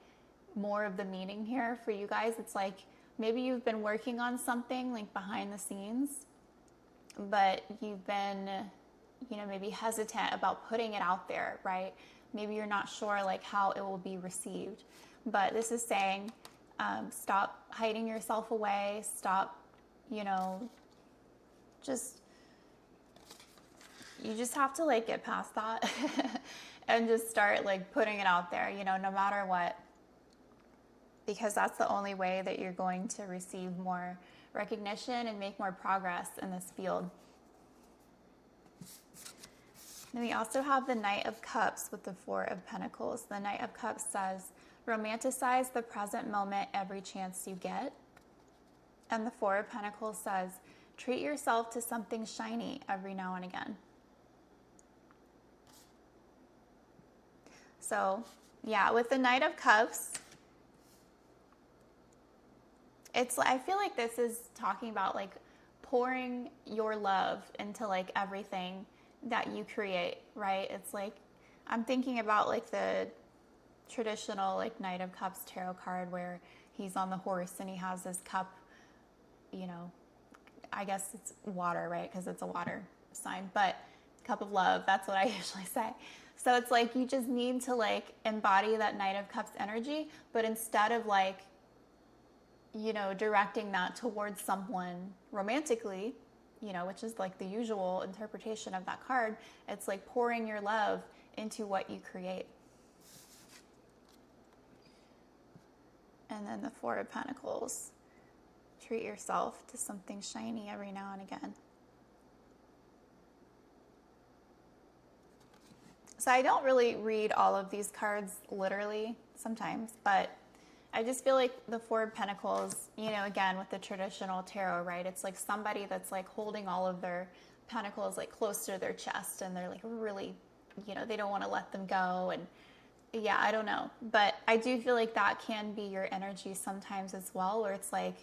more of the meaning here for you guys. It's like maybe you've been working on something like behind the scenes, but you've been, you know, maybe hesitant about putting it out there, right? Maybe you're not sure like how it will be received. But this is saying, stop hiding yourself away. Stop, you know, you just have to like get past that and just start like putting it out there, you know, no matter what. Because that's the only way that you're going to receive more recognition and make more progress in this field. Then we also have the Knight of Cups with the Four of Pentacles. The Knight of Cups says, romanticize the present moment every chance you get. And the Four of Pentacles says, treat yourself to something shiny every now and again. So, yeah, with the Knight of Cups, I feel like this is talking about like pouring your love into like everything that you create, right? It's like, I'm thinking about like the traditional like Knight of Cups tarot card where he's on the horse and he has this cup, you know, I guess it's water, right? Because it's a water sign, but cup of love, that's what I usually say. So it's like you just need to like embody that Knight of Cups energy, but instead of like you know, directing that towards someone romantically, you know, which is like the usual interpretation of that card. It's like pouring your love into what you create. And then the Four of Pentacles. Treat yourself to something shiny every now and again. So I don't really read all of these cards literally sometimes, but I just feel like the Four of Pentacles, you know, again, with the traditional tarot, right? It's like somebody that's like holding all of their pentacles like close to their chest, and they're like really, you know, they don't want to let them go. And yeah, I don't know. But I do feel like that can be your energy sometimes as well, where it's like,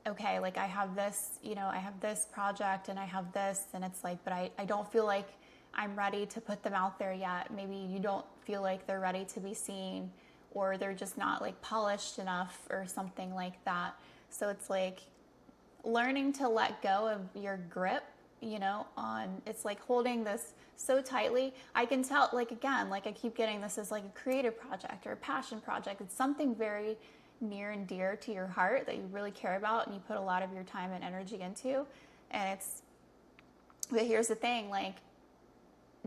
okay, like I have this, you know, I have this project and I have this, and it's like, but I don't feel like I'm ready to put them out there yet. Maybe you don't feel like they're ready to be seen, or they're just not like polished enough or something like that. So it's like learning to let go of your grip, you know, on, it's like holding this so tightly. I can tell, like, again, like I keep getting this as like a creative project or a passion project. It's something very near and dear to your heart that you really care about and you put a lot of your time and energy into. And it's, but here's the thing, like,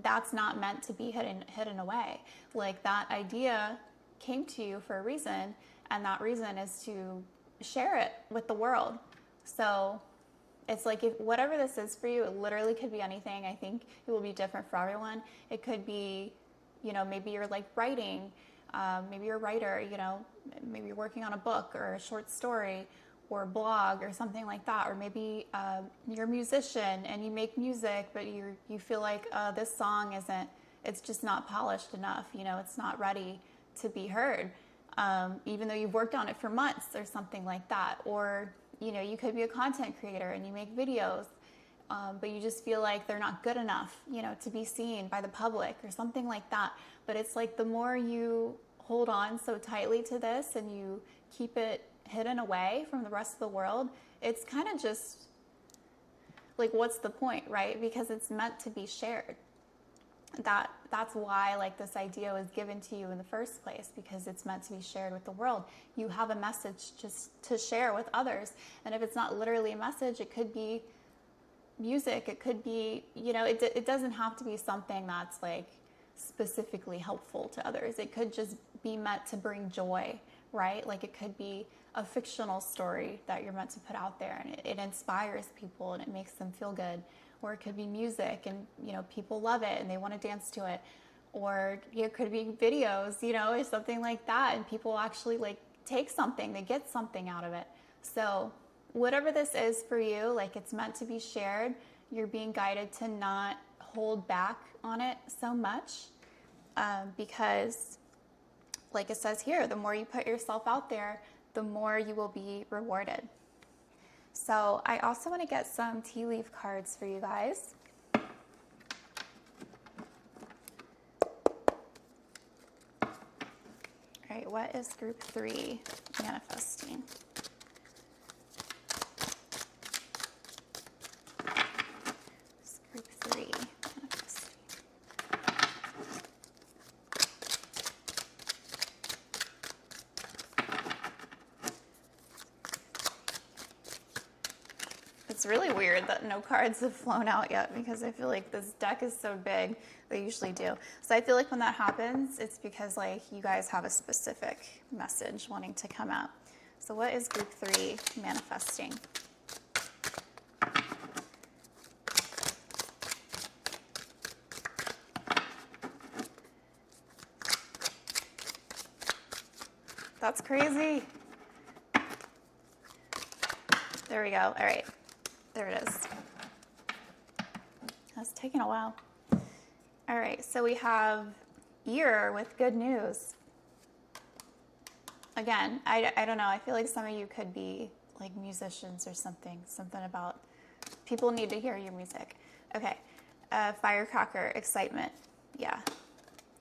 that's not meant to be hidden away. Like, that idea came to you for a reason, and that reason is to share it with the world. So it's like, if whatever this is for you, it literally could be anything. I think it will be different for everyone. It could be, you know, maybe you're like writing, maybe you're a writer, you know, maybe you're working on a book or a short story or a blog or something like that. Or maybe you're a musician and you make music, but you feel like this song isn't, it's just not polished enough, you know, it's not ready to be heard, even though you've worked on it for months or something like that. Or, you know, you could be a content creator and you make videos, but you just feel like they're not good enough, you know, to be seen by the public or something like that. But it's like the more you hold on so tightly to this and you keep it hidden away from the rest of the world, it's kind of just like, what's the point, right? Because it's meant to be shared. That's why, like, this idea was given to you in the first place, because it's meant to be shared with the world. You have a message just to share with others. And if it's not literally a message, it could be music, it could be, you know, it doesn't have to be something that's like specifically helpful to others. It could just be meant to bring joy, right? Like, it could be a fictional story that you're meant to put out there, and it inspires people and it makes them feel good. Or it could be music and, you know, people love it and they want to dance to it. Or it could be videos, you know, or something like that, and people actually like take something, they get something out of it. So whatever this is for you, like, it's meant to be shared. You're being guided to not hold back on it so much, because like it says here, the more you put yourself out there, the more you will be rewarded. So I also want to get some tea leaf cards for you guys. All right, what is group 3 manifesting? It's group 3 manifesting. It's really weird that no cards have flown out yet, because I feel like this deck is so big. They usually do. So I feel like when that happens, it's because like you guys have a specific message wanting to come out. So what is group 3 manifesting? That's crazy. There we go. All right. There it is. That's taking a while. All right, so we have ear with good news. Again, I don't know. I feel like some of you could be like musicians or something about people need to hear your music. Okay, firecracker, excitement. Yeah.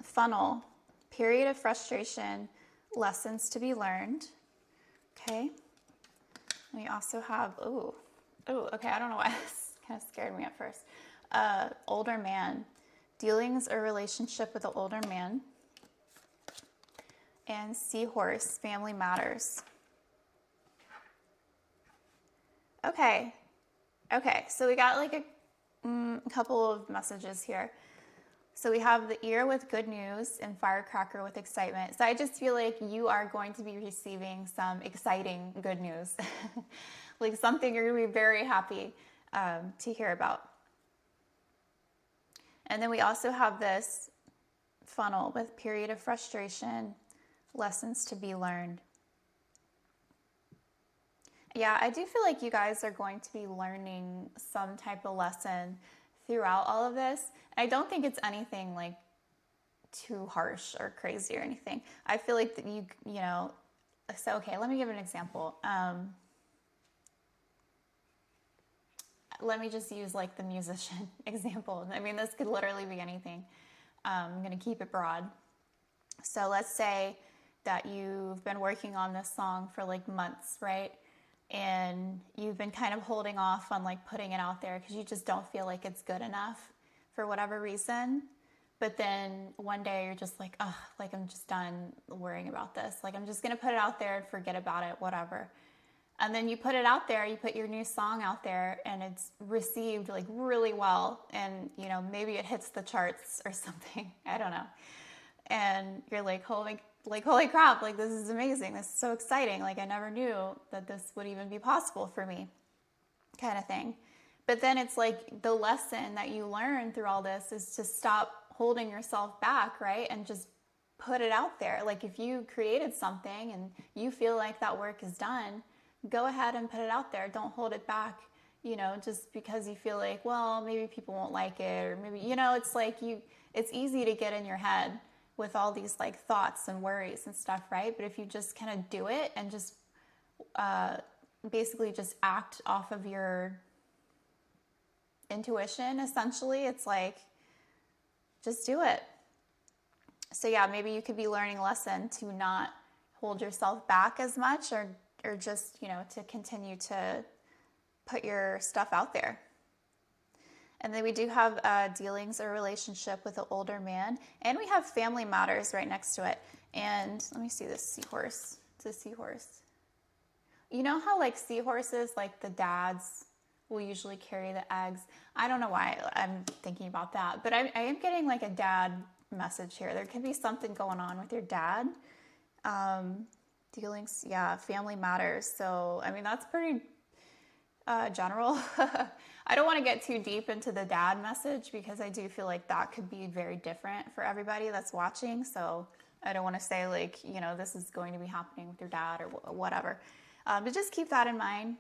Funnel, period of frustration, lessons to be learned. Okay. We also have, okay, I don't know why this kind of scared me at first. Older man, dealings or relationship with an older man. And seahorse, family matters. Okay. Okay. So we got like a couple of messages here. So we have the ear with good news and firecracker with excitement. So I just feel like you are going to be receiving some exciting good news, like something you're going to be very happy to hear about. And then we also have this funnel with period of frustration, lessons to be learned. Yeah, I do feel like you guys are going to be learning some type of lesson throughout all of this. I don't think it's anything like too harsh or crazy or anything. I feel like that you know, so okay, let me give an example. Let me just use like the musician example. I mean, this could literally be anything. I'm going to keep it broad. So let's say that you've been working on this song for like months, right? And you've been kind of holding off on like putting it out there because you just don't feel like it's good enough for whatever reason. But then one day you're just like, oh, like I'm just done worrying about this. Like I'm just going to put it out there and forget about it, whatever. And then you put it out there, you put your new song out there, and it's received like really well. And, you know, maybe it hits the charts or something. I don't know. And you're like, holy crap, like this is amazing. This is so exciting. Like I never knew that this would even be possible for me, kind of thing. But then it's like the lesson that you learn through all this is to stop holding yourself back, right? And just put it out there. Like if you created something and you feel like that work is done, go ahead and put it out there. Don't hold it back, you know, just because you feel like, well, maybe people won't like it, or maybe, you know, it's like it's easy to get in your head with all these like thoughts and worries and stuff, right? But if you just kind of do it and just basically just act off of your intuition, essentially, it's like, just do it. So yeah, maybe you could be learning a lesson to not hold yourself back as much, or just, you know, to continue to put your stuff out there. And then we do have dealings or relationship with an older man, and we have family matters right next to it. And let me see this seahorse. It's a seahorse. You know how like seahorses, like the dads will usually carry the eggs. I don't know why I'm thinking about that, but I am getting like a dad message here. There could be something going on with your dad. Dealings, yeah, family matters. So, I mean, that's pretty general. I don't want to get too deep into the dad message because I do feel like that could be very different for everybody that's watching. So, I don't want to say like, you know, this is going to be happening with your dad or whatever. But just keep that in mind.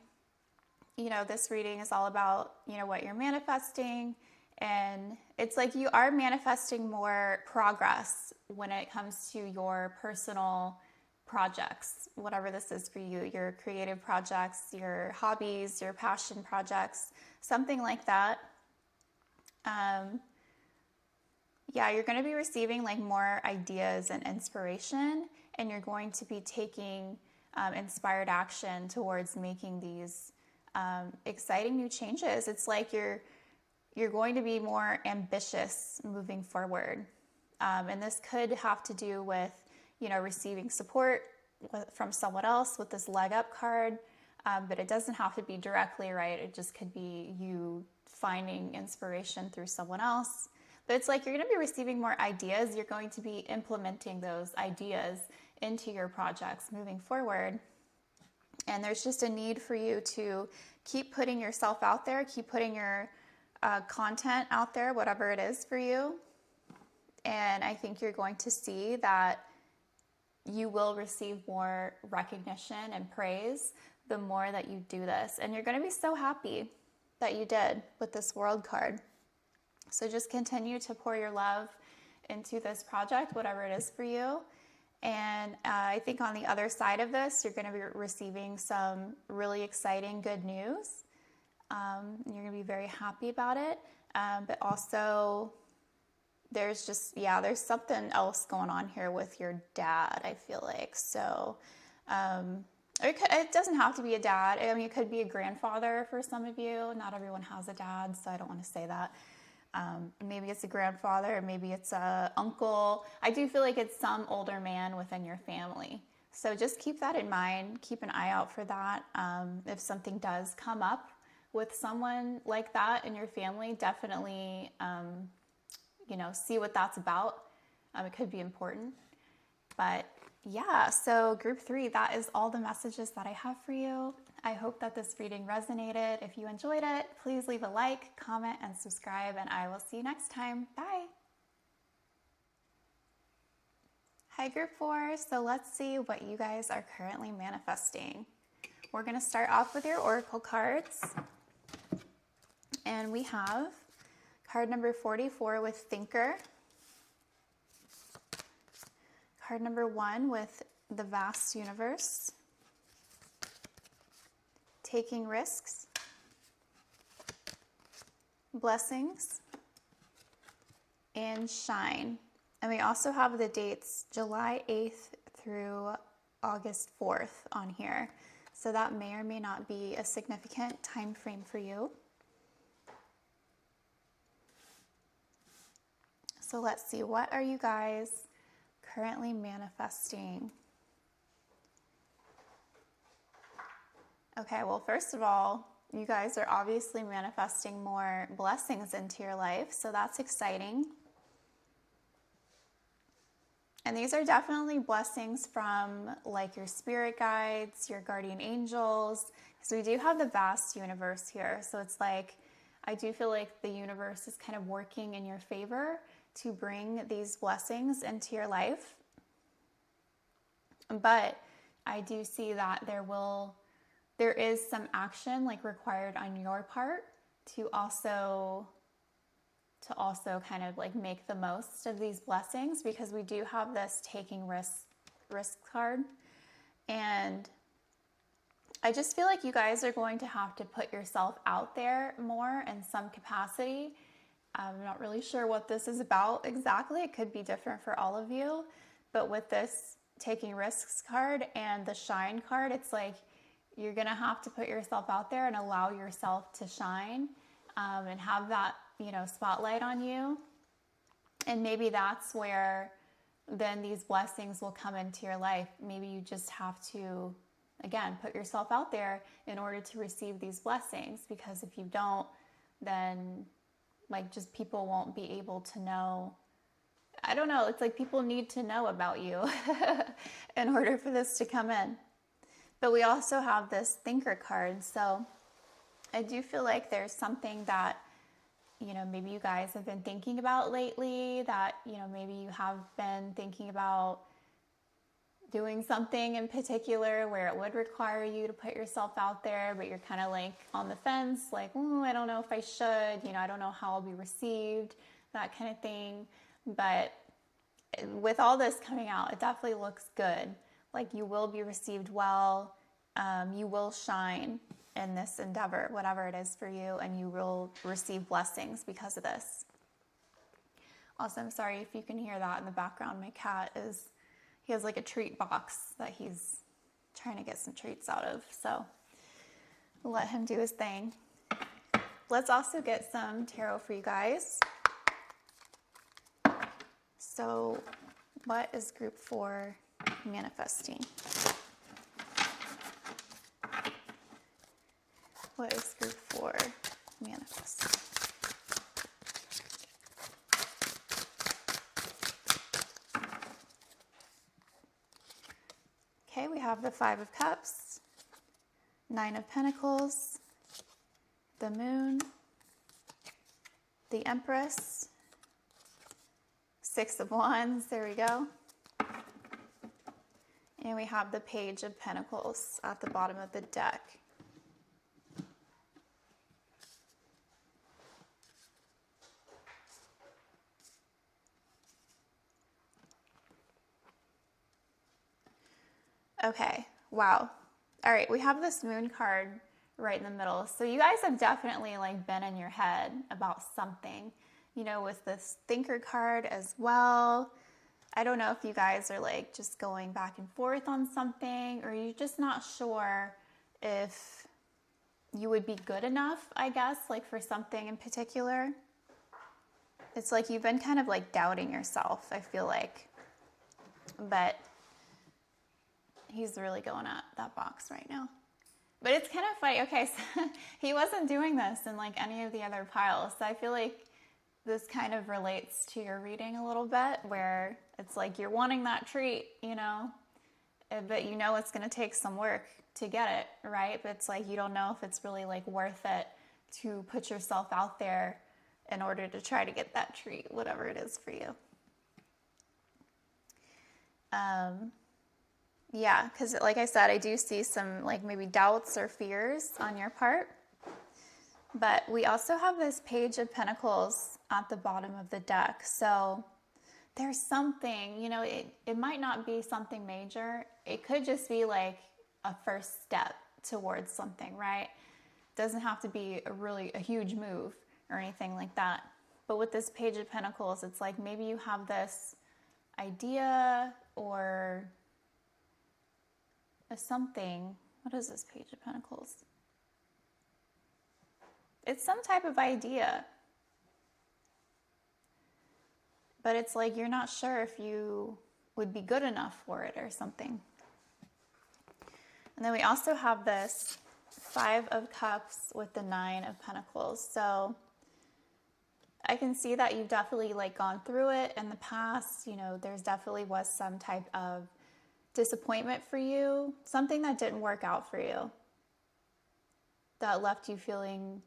You know, this reading is all about, you know, what you're manifesting. And it's like you are manifesting more progress when it comes to your personal projects, whatever this is for you, your creative projects, your hobbies, your passion projects, something like that. Yeah, you're going to be receiving like more ideas and inspiration, and you're going to be taking inspired action towards making these exciting new changes. It's like you're going to be more ambitious moving forward, and this could have to do with, you know, receiving support from someone else with this leg up card, but it doesn't have to be directly, right? It just could be you finding inspiration through someone else. But it's like you're going to be receiving more ideas. You're going to be implementing those ideas into your projects moving forward. And there's just a need for you to keep putting yourself out there, keep putting your content out there, whatever it is for you. And I think you're going to see that you will receive more recognition and praise the more that you do this. And you're going to be so happy that you did with this world card. So just continue to pour your love into this project, whatever it is for you. And I think on the other side of this, you're going to be receiving some really exciting good news. You're going to be very happy about it. But also, there's just, yeah, there's something else going on here with your dad, I feel like. So it doesn't have to be a dad. I mean, it could be a grandfather for some of you. Not everyone has a dad, so I don't want to say that. Maybe it's a grandfather, maybe it's a uncle. I do feel like it's some older man within your family, So just keep that in mind. Keep an eye out for that. If something does come up with someone like that in your family, definitely, see what that's about. It could be important. But yeah, so group 3, that is all the messages that I have for you. I hope that this reading resonated. If you enjoyed it, please leave a like, comment, and subscribe, and I will see you next time. Bye. Hi, group 4. So let's see what you guys are currently manifesting. We're going to start off with your oracle cards. And we have card number 44 with Thinker. Card number 1 with the Vast Universe. Taking Risks. Blessings. And Shine. And we also have the dates July 8th through August 4th on here. So that may or may not be a significant time frame for you. So let's see, what are you guys currently manifesting? Okay, well, first of all, you guys are obviously manifesting more blessings into your life, so that's exciting. And these are definitely blessings from like your spirit guides, your guardian angels, because we do have the vast universe here. So it's like, I do feel like the universe is kind of working in your favor to bring these blessings into your life. But I do see that there is some action like required on your part to also kind of like make the most of these blessings, because we do have this taking risk card. And I just feel like you guys are going to have to put yourself out there more in some capacity. I'm not really sure what this is about exactly. It could be different for all of you. But with this taking risks card and the shine card, it's like you're going to have to put yourself out there and allow yourself to shine, and have that, spotlight on you. And maybe that's where then these blessings will come into your life. Maybe you just have to, again, put yourself out there in order to receive these blessings, because if you don't, then like just people won't be able to know. I don't know. It's like people need to know about you in order for this to come in. But we also have this Thinker card. So I do feel like there's something that, maybe you guys have been thinking about lately, that, maybe you have been thinking about doing something in particular where it would require you to put yourself out there, but you're kind of like on the fence, like, I don't know if I should, I don't know how I'll be received, that kind of thing. But with all this coming out, it definitely looks good. Like you will be received well. You will shine in this endeavor, whatever it is for you, and you will receive blessings because of this. Also, I'm sorry if you can hear that in the background. My cat he has like a treat box that he's trying to get some treats out of. So we'll let him do his thing. Let's also get some tarot for you guys. So what is group 4 manifesting? What is group 4 manifesting? Okay, we have the 5 of Cups, 9 of Pentacles, the Moon, the Empress, 6 of Wands, there we go. And we have the Page of Pentacles at the bottom of the deck. Okay, wow. All right, we have this Moon card right in the middle. So you guys have definitely like been in your head about something, with this Thinker card as well. I don't know if you guys are like just going back and forth on something, or you're just not sure if you would be good enough, I guess, like for something in particular. It's like you've been kind of like doubting yourself, I feel like. But he's really going at that box right now. But it's kind of funny. Okay, so he wasn't doing this in like any of the other piles. So I feel like this kind of relates to your reading a little bit, where it's like you're wanting that treat, you know, but you know it's going to take some work to get it, right? But it's like you don't know if it's really like worth it to put yourself out there in order to try to get that treat, whatever it is for you. Yeah, because like I said, I do see some like maybe doubts or fears on your part. But we also have this Page of Pentacles at the bottom of the deck. So there's something, you know, it might not be something major. It could just be like a first step towards something, right? It doesn't have to be a huge move or anything like that. But with this Page of Pentacles, it's like maybe you have this idea or something. What is this Page of Pentacles? It's some type of idea. But it's like you're not sure if you would be good enough for it or something. And then we also have this Five of Cups with the Nine of Pentacles. So I can see that you've definitely like gone through it in the past. You know, there's definitely was some type of disappointment for you, something that didn't work out for you, that left you feeling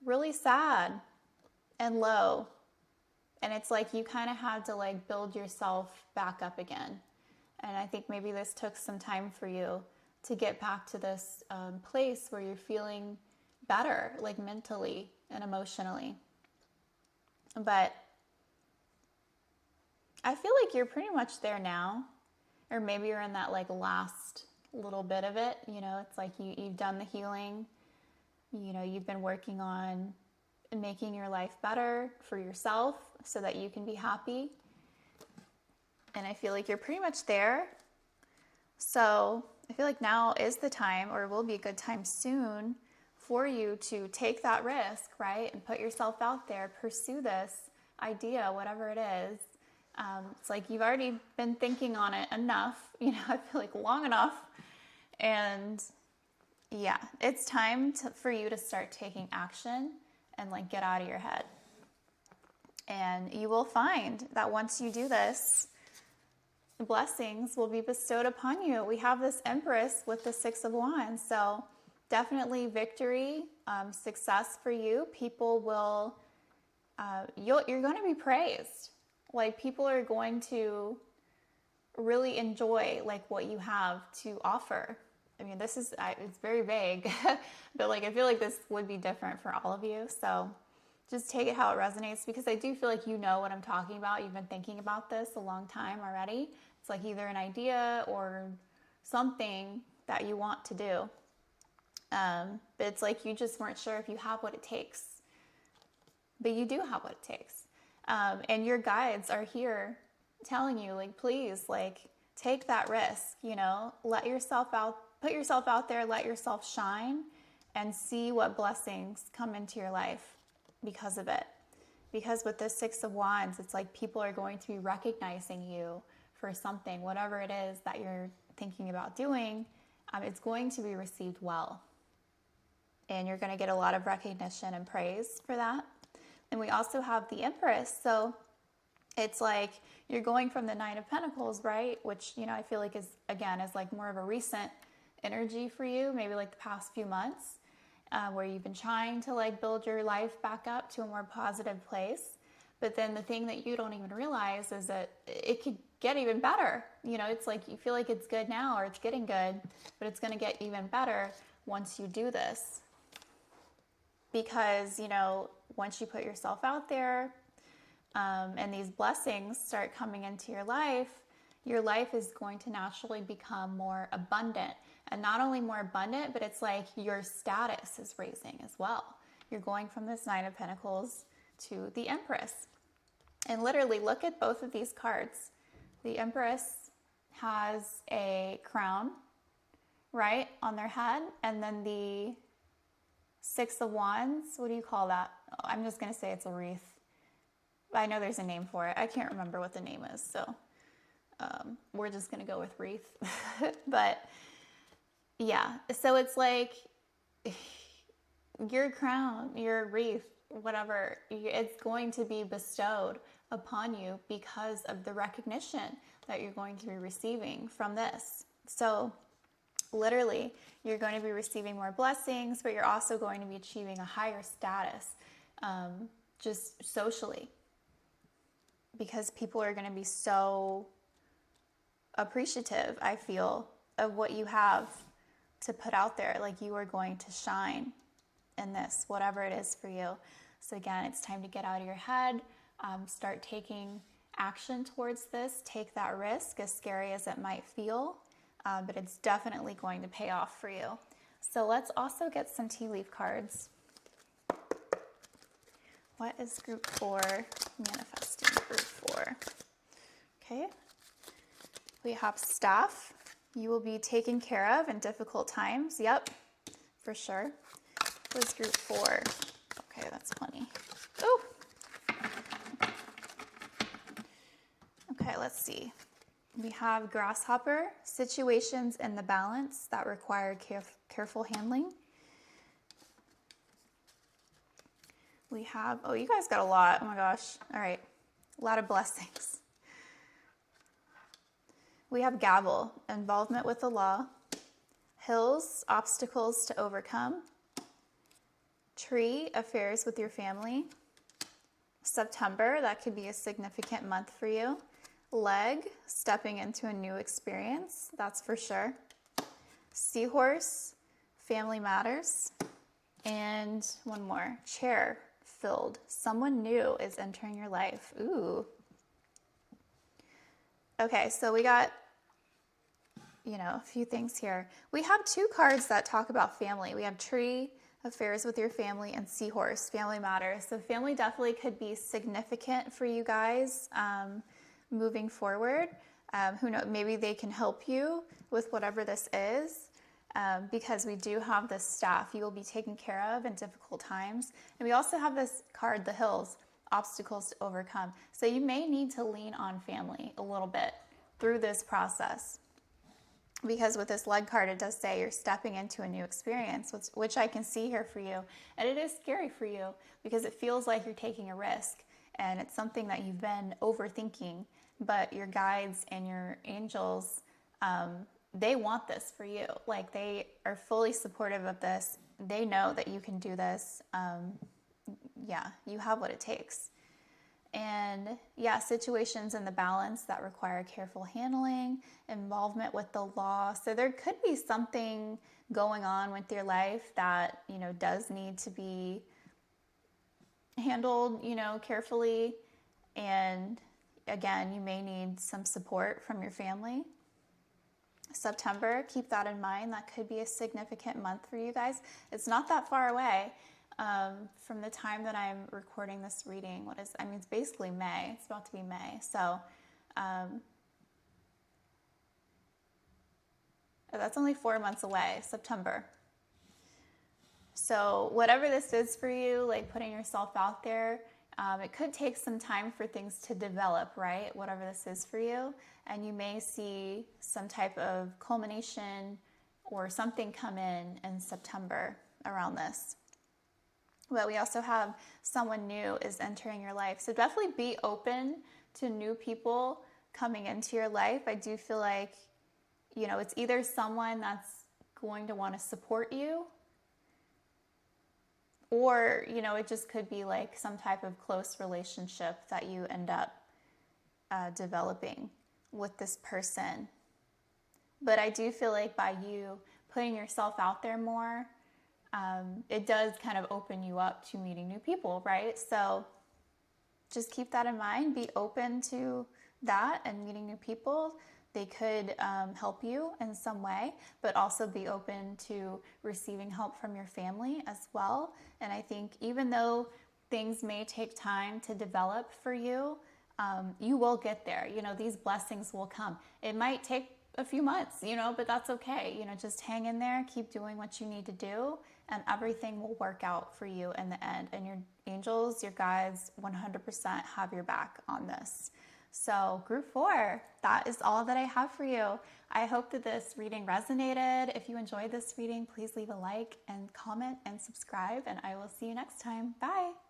really sad and low. And it's like you kind of had to like build yourself back up again. And I think maybe this took some time for you to get back to this place where you're feeling better, like mentally and emotionally. But I feel like you're pretty much there now. Or maybe you're in that like last little bit of it. You know, it's like you've done the healing. You know, you've been working on making your life better for yourself so that you can be happy. And I feel like you're pretty much there. So I feel like now is the time, or will be a good time soon, for you to take that risk, right? And put yourself out there, pursue this idea, whatever it is. It's like you've already been thinking on it enough, you know, I feel like long enough. And yeah, it's time for you to start taking action and like get out of your head. And you will find that once you do this, blessings will be bestowed upon you. We have this Empress with the Six of Wands. So definitely victory, success for you. People will, you're going to be praised. Like people are going to really enjoy like what you have to offer. I mean, this is, it's very vague, but like, I feel like this would be different for all of you. So just take it how it resonates, because I do feel like you know what I'm talking about. You've been thinking about this a long time already. It's like either an idea or something that you want to do. But it's like you just weren't sure if you have what it takes. But you do have what it takes. And your guides are here telling you, like, please, like, take that risk, you know, let yourself out, put yourself out there, let yourself shine, and see what blessings come into your life because of it. Because with this Six of Wands, it's like people are going to be recognizing you for something, whatever it is that you're thinking about doing, it's going to be received well. And you're going to get a lot of recognition and praise for that. And we also have the Empress. So it's like you're going from the Nine of Pentacles, right? Which, you know, I feel like is, again, is like more of a recent energy for you, maybe like the past few months, where you've been trying to like build your life back up to a more positive place. But then the thing that you don't even realize is that it could get even better. You know, it's like you feel like it's good now, or it's getting good, but it's going to get even better once you do this. Because, you know, once you put yourself out there, and these blessings start coming into your life is going to naturally become more abundant. And not only more abundant, but it's like your status is raising as well. You're going from this Nine of Pentacles to the Empress. And literally look at both of these cards. The Empress has a crown, right, on their head. And then the Six of Wands, what do you call that? Oh, I'm just going to say it's a wreath. I know there's a name for it. I can't remember what the name is. So we're just going to go with wreath. But yeah, so it's like your crown, your wreath, whatever, it's going to be bestowed upon you because of the recognition that you're going to be receiving from this. So literally, you're going to be receiving more blessings, but you're also going to be achieving a higher status, just socially, because people are going to be so appreciative, I feel, of what you have to put out there. Like, you are going to shine in this, whatever it is for you. So again, it's time to get out of your head, start taking action towards this, take that risk, as scary as it might feel, but it's definitely going to pay off for you. So let's also get some tea leaf cards. What is group 4 manifesting? Group 4. Okay. We have staff. You will be taken care of in difficult times. Yep, for sure. What is group 4? Okay, that's plenty. Oh. Okay, let's see. We have grasshopper, situations in the balance that require careful handling. We have, oh, you guys got a lot. Oh my gosh. All right. A lot of blessings. We have gavel, involvement with the law. Hills, obstacles to overcome. Tree, affairs with your family. September, that could be a significant month for you. Leg, stepping into a new experience, that's for sure. Seahorse, family matters. And one more, chair, filled. Someone new is entering your life. Ooh. Okay, so we got, a few things here. We have 2 cards that talk about family. We have tree, affairs with your family, and seahorse, family matters. So family definitely could be significant for you guys moving forward. Who knows, maybe they can help you with whatever this is. Because we do have this staff you will be taken care of in difficult times. And we also have this card, the hills, obstacles to overcome. So you may need to lean on family a little bit through this process. Because with this leg card, it does say you're stepping into a new experience, which I can see here for you. And it is scary for you because it feels like you're taking a risk. And it's something that you've been overthinking. But your guides and your angels, they want this for you. Like, they are fully supportive of this. They know that you can do this. You have what it takes. And situations in the balance that require careful handling, involvement with the law. So there could be something going on with your life that, does need to be handled, carefully. And again, you may need some support from your family. September, keep that in mind. That could be a significant month for you guys. It's not that far away from the time that I'm recording this reading. It's basically May. It's about to be May. So that's only 4 months away, September. So whatever this is for you, like putting yourself out there, it could take some time for things to develop, right? Whatever this is for you. And you may see some type of culmination or something come in September around this. But we also have someone new is entering your life. So definitely be open to new people coming into your life. I do feel like, it's either someone that's going to want to support you, or, it just could be like some type of close relationship that you end up developing with this person. But I do feel like by you putting yourself out there more, it does kind of open you up to meeting new people, right? So just keep that in mind. Be open to that and meeting new people. They could help you in some way, but also be open to receiving help from your family as well. And I think even though things may take time to develop for you, you will get there. These blessings will come. It might take a few months, but that's okay. Just hang in there, keep doing what you need to do, and everything will work out for you in the end. And your angels, your guides, 100% have your back on this. So, group 4, that is all that I have for you. I hope that this reading resonated. If you enjoyed this reading, please leave a like and comment and subscribe, and I will see you next time. Bye.